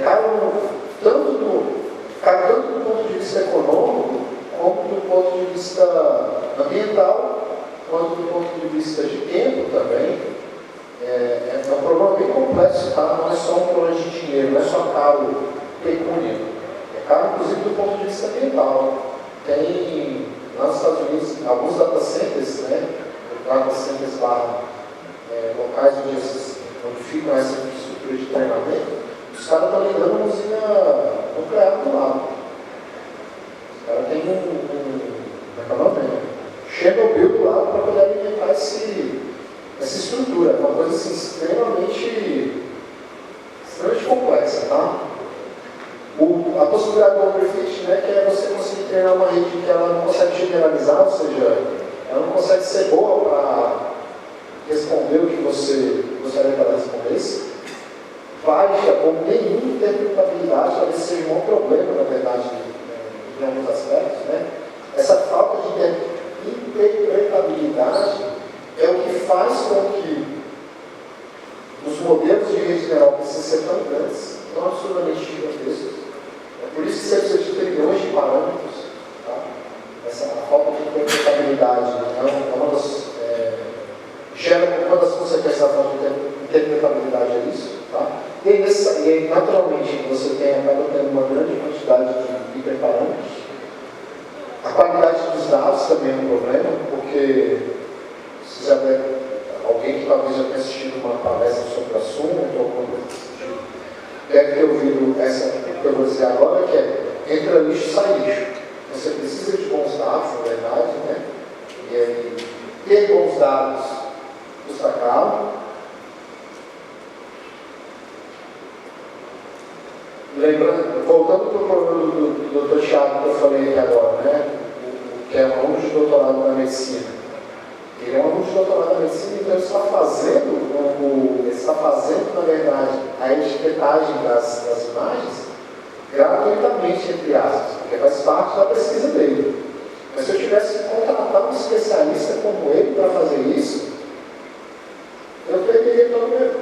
caro tanto do ponto de vista econômico, como do ponto de vista ambiental, quanto do ponto de vista de tempo também. É um problema bem complexo, tá? Não é só um problema de dinheiro, não é só caro pecúnia. É caro, inclusive, do ponto de vista ambiental. Tem, lá nos Estados Unidos, alguns data centers, né? Data centers locais onde ficam essa infraestrutura de treinamento, os caras estão ligando uma usina nuclear do lado. Os caras têm Chernobyl do lado para poder alimentar essa estrutura. É uma coisa assim, extremamente complexa, tá? A possibilidade do overfit, né, que é você conseguir treinar uma rede que ela não consegue generalizar, ou seja, ela não consegue ser boa para responder o que você gostaria que ela respondesse. Baixa ou nenhuma interpretabilidade, talvez seja um bom problema, na verdade, em alguns aspectos, né? Essa falta de interpretabilidade é o que faz com que os modelos de rede neural precisam ser tão grandes, tão absurdamente gigantescos. É por isso que você precisa de trilhões de parâmetros. Tá? Essa falta de interpretabilidade gera uma das consequências da falta de interpretabilidade é isso. Tá? E aí, naturalmente, você acaba tendo uma grande quantidade de hiperparâmetros. A qualidade dos dados também é um problema, porque se já alguém que talvez já tenha assistido uma palestra sobre o assunto, ou alguma coisa desse tipo, deve ter ouvido essa que eu vou dizer agora, que é entra lixo, sai lixo. Você precisa de bons dados, na verdade, né? E aí, ter bons dados custa caro. Lembrando, voltando para o problema do Dr. Thiago que eu falei aqui agora, né? Que é um aluno de doutorado na medicina. Ele é um aluno de doutorado na medicina, então ele está fazendo, na verdade, a etiquetagem das imagens gratuitamente, entre aspas, porque faz parte da pesquisa dele. Mas se eu tivesse que contratar um especialista como ele para fazer isso, eu perderia todo o meu.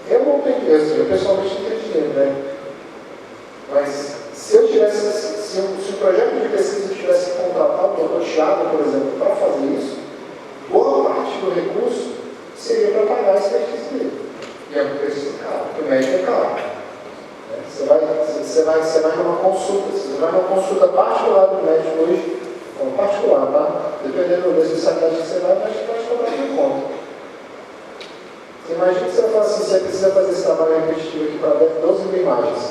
Eu não tenho dinheiro, eu pessoalmente não tenho dinheiro, né? Mas se eu tivesse, se o projeto de pesquisa tivesse que contratar o Dr. Thiago, por exemplo, para fazer isso, boa parte do recurso seria para pagar a expertise dele. E é um preço caro, porque o médico é caro. Você vai numa consulta particular do médico hoje, particular, tá? Dependendo da especialidade que você vai te cobrar por conta. Você imagina que você vai falar assim, você precisa fazer esse trabalho repetitivo aqui para 12 mil imagens.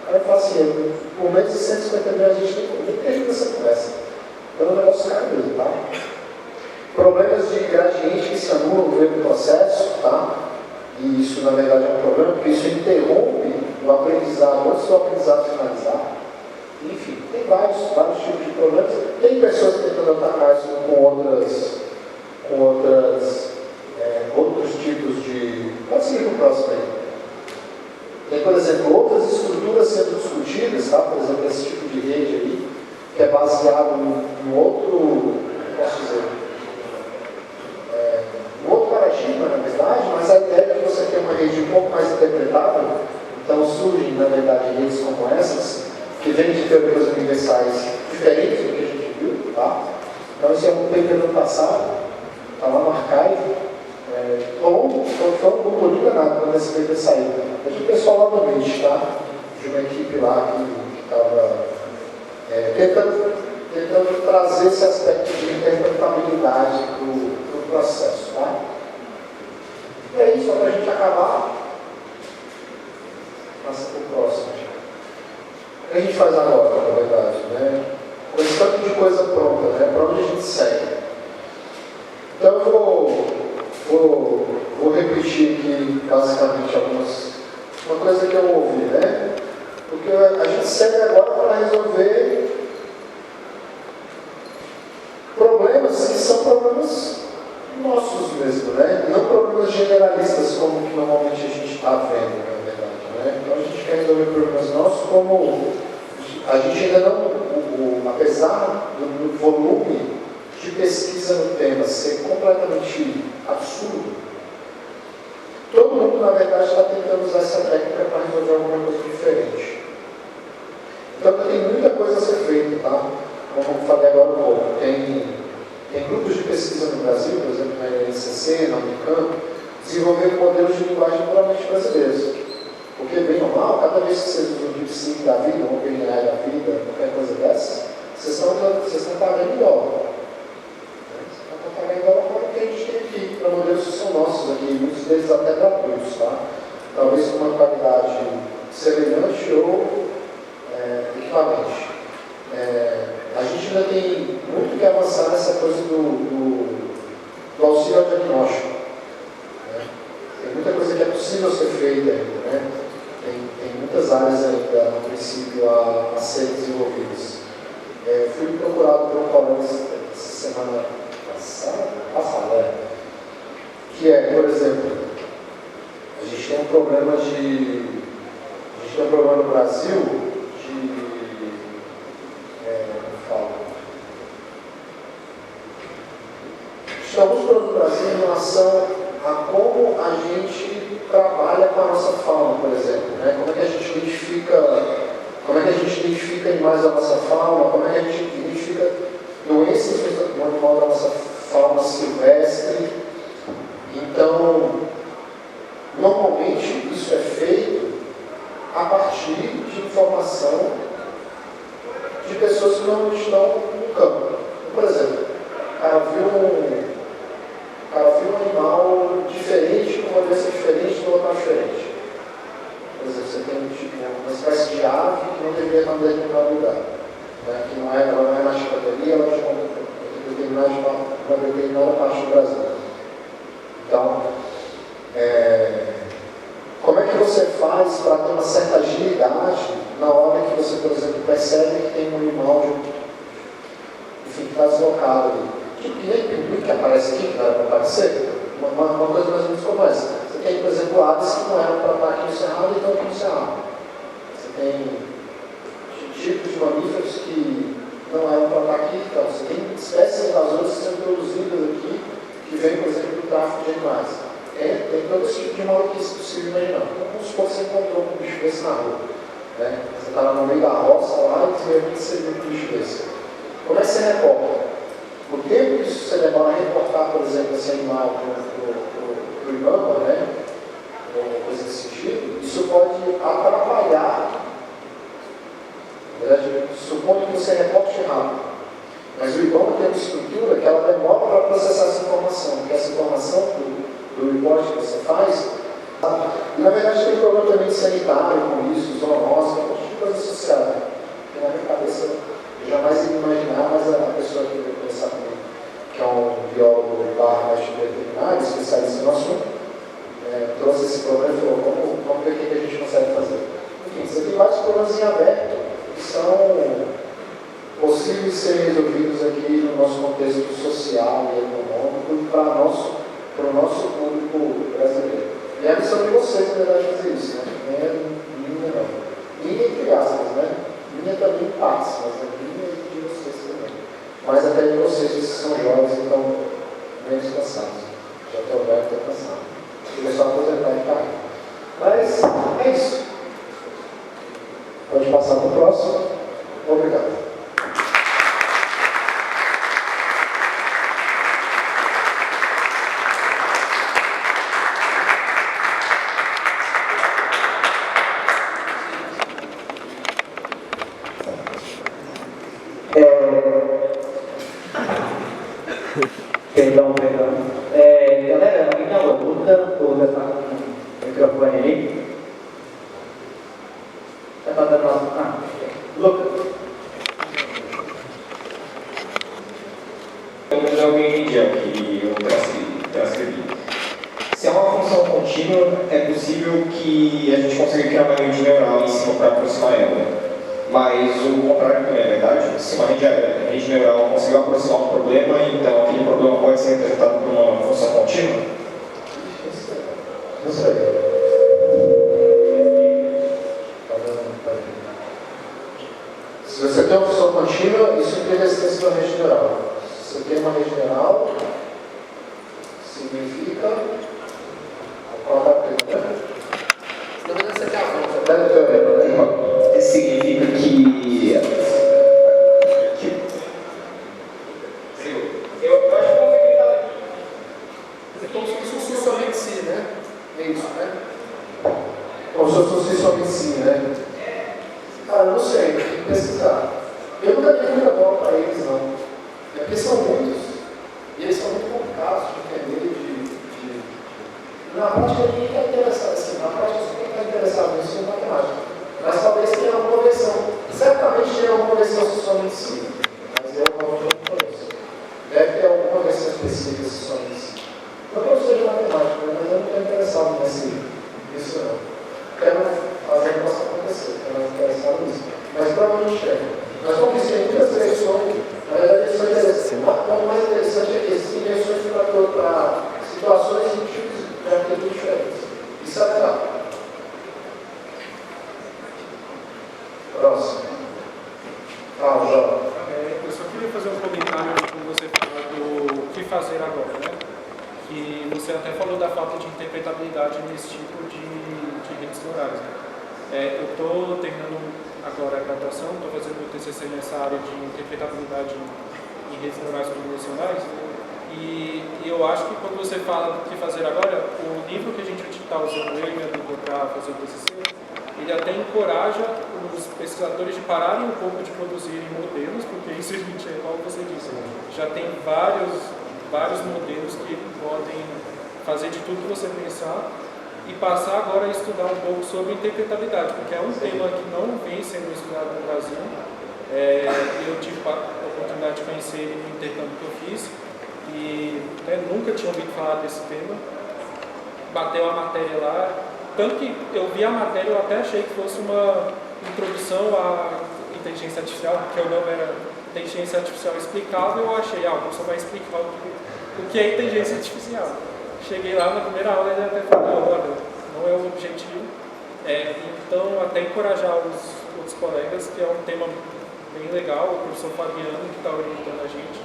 Aí eu falo assim, por menos de 150 mil a gente nem termina essa conversa. Então o negócio caro mesmo, tá? Problemas de gradiente que se anulam no meio do processo, tá? E isso na verdade é um problema, porque isso interrompe o aprendizado antes do aprendizado finalizar. Enfim, tem vários tipos de problemas. Tem pessoas tentando atacar isso com outros tipos de... Pode seguir para o próximo aí. Tem, por exemplo, outras estruturas sendo discutidas, tá? Por exemplo, esse tipo de rede aí, que é baseado em outro, posso dizer, um outro paradigma, na verdade, mas a ideia é que você tem uma rede um pouco mais interpretável. Então surgem, na verdade, redes como essas, que vêm de teorias universais diferentes do que a gente viu, tá? Então esse é um paper do passado, está lá no archive. Foi um pouco enganado quando esse paper saiu. Mas o pessoal lá do MIT, tá? De uma equipe lá que estava tentando trazer esse aspecto de interpretabilidade para o processo, tá? E aí, só para a gente acabar, passa para o próximo. O que a gente faz agora, na verdade, né? Com esse tanto de coisa pronta, né? Para onde a gente segue? Então, vou repetir aqui basicamente uma coisa que eu ouvi, né? Porque a gente segue agora para resolver problemas que são problemas nossos mesmo, né? Não problemas generalistas como que normalmente a gente está vendo, na verdade, né? Então a gente quer resolver problemas nossos como a gente ainda não, apesar do volume de pesquisa no tema ser completamente absurdo, todo mundo, na verdade, está tentando usar essa técnica para resolver alguma coisa diferente. Então, tem muita coisa a ser feita, tá? Como eu falei agora um pouco, tem grupos de pesquisa no Brasil, por exemplo, na INCC, na Unicamp, desenvolvendo modelos de linguagem puramente brasileiros. Porque, bem ou mal, cada vez que vocês usam o DeepSeek da vida, ou o OpenAI da vida, qualquer coisa dessa, vocês estão pagando em dólar. Vocês estão pagando em dólar como que a gente tem aqui, para modelos que são nossos aqui, muitos deles até gratuitos, tá? Talvez com uma qualidade semelhante ou equivalente. A gente ainda tem muito que avançar nessa coisa do auxílio ao diagnóstico. Né? Tem muita coisa que é possível ser feita ainda, né? Tem muitas áreas ainda, no princípio, a serem desenvolvidas. Fui procurado por um colega essa semana passada, que por exemplo, a gente tem um problema no Brasil de alguns problemas no Brasil em relação a como a gente trabalha com a nossa fauna, por exemplo. Né? Como é que a gente identifica animais da nossa fauna, como é que a gente identifica doenças no animal da nossa fauna silvestre. Então, normalmente isso é feito a partir de informação de pessoas que não estão no campo. Por exemplo, o cara viu um animal diferente, com uma doença diferente, num local diferente. Por exemplo, você tem uma espécie de ave que não deveria estar em determinado lugar. Né? Que ela não é na Chicateria, ela é de uma determinada parte do Brasil. Então, como é que você faz para ter uma certa agilidade na hora que você, por exemplo, percebe que tem um animal que está deslocado ali? Que nem pinguim que aparece aqui, que não era para aparecer, uma coisa mais ou menos como essa. Você tem, por exemplo, aves que não eram para estar aqui no Cerrado e estão aqui no Cerrado. Você tem tipos de mamíferos que não eram para estar aqui, então você tem espécies invasoras que são introduzidas aqui, que vêm, por exemplo, do tráfico de animais. Tem todo esse tipo de maluquice possível imaginar. Então, vamos supor que você encontrou um bicho desse na rua. Né? Você está no meio da roça lá e de repente você viu um bicho desse. Como é que você reporta? O tempo que isso você demora a reportar, por exemplo, esse animal para o IBAMA, né? Ou coisa desse sentido, isso pode atrapalhar. Na verdade, supondo que você reporte rápido. Mas o IBAMA tem uma estrutura que ela demora para processar essa informação, porque essa informação do report que você faz, e na verdade tem problema também sanitário com isso, zoonose, um monte de coisa associada. Que na minha cabeça eu jamais ia imaginar, mas a pessoa que veio conversar comigo, que é um biólogo médico veterinário, especialista no assunto, trouxe esse problema e falou, vamos ver o que a gente consegue fazer. Enfim, você tem vários problemas em aberto que são possíveis de serem resolvidos aqui no nosso contexto social e econômico para o nosso público brasileiro. E é a missão de vocês, na verdade, fazer isso, né? Nem é minha, não. Minha, entre aspas, né? Minha também passa, mas a minha é de vocês também. Mas até de vocês, que são jovens, então, menos cansados. Já estou velho, estou cansado. Vou só aposentar e cair. Mas é isso. Pode passar para o próximo. Obrigado. Perdão. Galera, alguém tem alguma dúvida? Ou já está com o microfone ali? Já está dando nossa. Lucas. Eu já ouvi que eu transcrevi. Se é uma função contínua, é possível que a gente consiga criar uma rede neural em cima para aproximar ela. Mas o contrário também é verdade. Se uma rede neural conseguir aproximar um problema, então aquele problema pode ser representado por uma função contínua? Não sei. Se você tem uma função contínua, isso implica a existência de uma rede neural. Se você tem uma rede neural, significa. Qual é a pergunta? Na verdade, você tem a volta. Deve ter. Significa que. Eu acho que É como se fosse somente si, né? É isso, né? Como se fosse somente si, né? Cara, eu não sei, tem que pesquisar. Eu não daria muita bola para eles, não. É porque são muitos. E eles são muito complicados de entender, Na prática, ninguém está interessado assim. Na prática, só quem está interessado nisso é matemática. Mas talvez tenha alguma versão. Certamente tenha alguma versão somente si. Mas eu não conheço. Deve ter alguma versão específica somente si. Não que eu seja matemático, mas eu não estou interessado nisso não. Quero fazer que possa acontecer. Quero interessado nisso. Mas provavelmente é. Nós vamos ter muitas versões. Na verdade, isso é interessante. O mais interessante é que existem versões para situações e tipos de arquitetura diferentes. Isso é legal. Próximo. Fala, João. Eu só queria fazer um comentário quando você falou do que fazer agora, né? Que você até falou da falta de interpretabilidade nesse tipo de redes neurais, né? Eu estou terminando agora a graduação, estou fazendo meu TCC nessa área de interpretabilidade em redes neurais convolucionais, e eu acho que quando você fala do que fazer agora, o livro que a gente está usando, eu e minha dupla, para fazer o TCC, ele até encoraja os pesquisadores de pararem um pouco de produzirem modelos, porque isso a gente, como você disse, já tem vários modelos que podem fazer de tudo que você pensar e passar agora a estudar um pouco sobre interpretabilidade, porque é um tema que não vem sendo estudado no Brasil. Eu tive a oportunidade de conhecer ele no intercâmbio que eu fiz e nunca tinha ouvido falar desse tema. Bateu a matéria lá, tanto que eu vi a matéria, eu até achei que fosse uma introdução à inteligência artificial, porque o nome era inteligência artificial explicável, eu achei, o professor vai explicar o que é inteligência artificial. Cheguei lá na primeira aula e ele até falou, olha, não é o objetivo. Então, até encorajar os outros colegas, que é um tema bem legal, o professor Fabiano que está orientando a gente,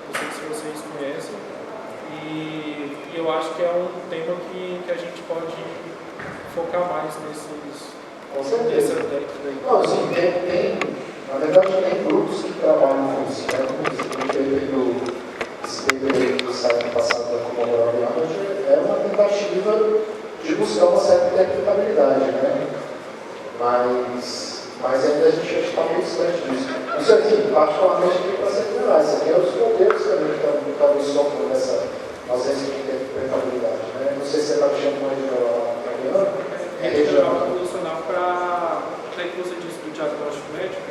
não sei se vocês conhecem, e eu acho que é um tema que a gente pode focar mais nesses... Com certeza. Não, sim, na verdade tem grupos que trabalham com isso, né? Esse paper do site passado da Commodore Language é uma tentativa de buscar uma certa interpretabilidade, né? Mas ainda a gente está muito distante disso. Isso aqui, particularmente aqui para ser generais, isso aqui é os modelos também que talvez sofram dessa ausência de interpretabilidade, né? Não sei se você está mexendo com a região regional evolucional para até que você disse do diagnóstico médico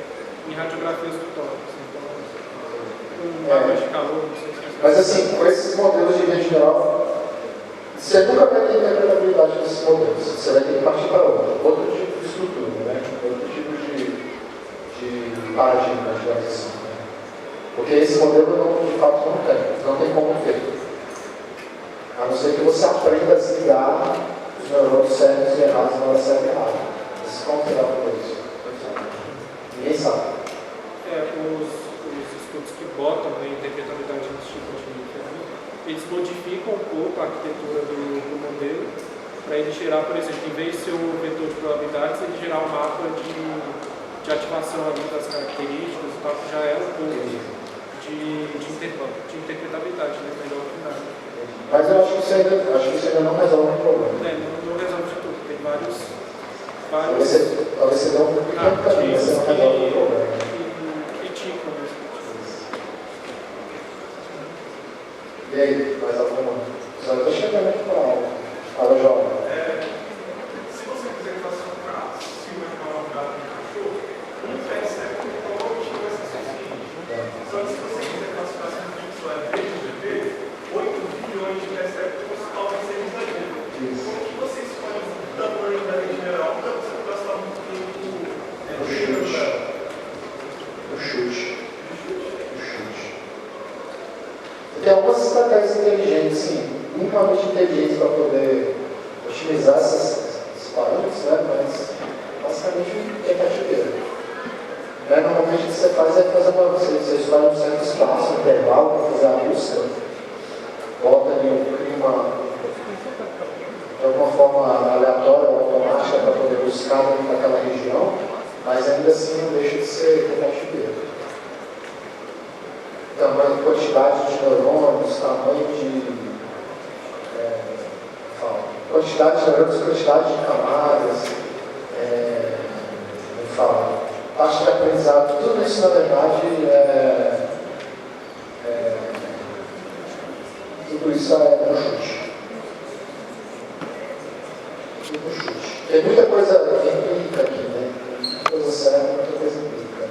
em radiografias do tórax. Então, mágoas de calor, não sei se... Mas assim, com esses modelos de rede geral, você nunca vai ter interpretabilidade desses modelos. Você vai ter que partir para outro tipo de estrutura, né? Outro tipo de página, digamos assim. Né? Porque esse modelo, de fato, não tem como ter. A não ser que você aprenda a desligar os neurônios certos e errados na hora certa e errada. Isso como será por isso? Ninguém sabe. Os estudos que botam a interpretabilidade nesse tipo de ferramenta, eles modificam um pouco a arquitetura do modelo para ele gerar, por exemplo, em vez de ser o vetor de probabilidades, ele gerar um mapa de ativação ali das características e tal, que já é um pouco de interpretabilidade, né? Melhor que nada. Mas eu acho que isso ainda não resolve o problema. Não resolve de tudo, tem vários... Talvez você não pequeno caminho, você não resolve o problema. Criticam isso. E aí, mais alguma? Já estou chegando aqui para a aula. Fala, João. Se você quiser fazer um prato, se uma palavra de cachorro, um percebe que o objetivo vai ser suficiente. Só que se você quiser classificar se um pixel é verde ou GP, 8 bilhões de perceptores talvez seja exagero. minimamente inteligentes para poder otimizar esses parâmetros, né? Mas basicamente é cativeiro. Normalmente o que você faz é fazer você escolhe um certo espaço, um intervalo para fazer a busca, bota ali um clima de alguma forma aleatória ou automática para poder buscar dentro daquela região, mas ainda assim não deixa de ser cativeiro. Tamanho, quantidade de neurônios, tamanho de quantidade de neurônios, quantidade de camadas, taxa de aprendizado, tudo isso na verdade tudo isso é no chute. Tudo no chute. Tem muita coisa empírica aqui, né? Muita coisa certa, muita coisa empírica.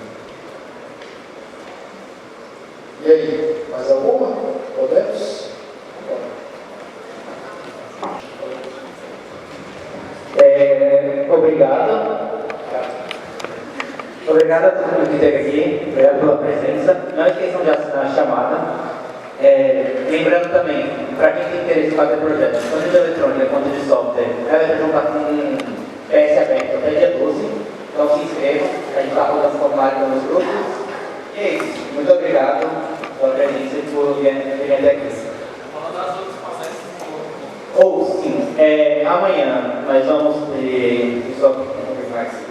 E aí, mais alguma? Podemos? Obrigado. Obrigado a todo mundo que esteve aqui. Obrigado pela presença. Não esqueçam de assinar a chamada. Lembrando também, para quem tem interesse em fazer projetos, tanto de eletrônica quanto de software, vai juntar com um PS aberto até dia 12. Então se inscrevam. A gente está rodando formulário nos grupos. E é isso. Muito obrigado pela presença e por virem até aqui. Ou sim, amanhã nós vamos ter. Só confirmar aqui.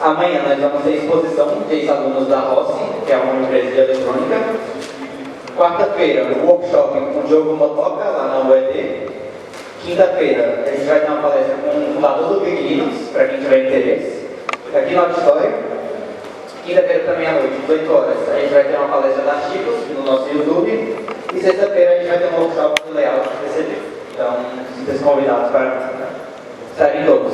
Amanhã nós vamos ter exposição de ex-alunos da Rossi, que é uma empresa de eletrônica. Quarta-feira, workshop com o Diogo Motoca, lá na UED. Quinta-feira, a gente vai ter uma palestra com o fundador do Big Linux, para quem tiver interesse, aqui no auditório. Quinta-feira também à noite, 18 horas, a gente vai ter uma palestra da Chicos no nosso YouTube. E sexta-feira a gente vai ter um workshop de layout de PCB. Então, vocês convidados para estarem todos.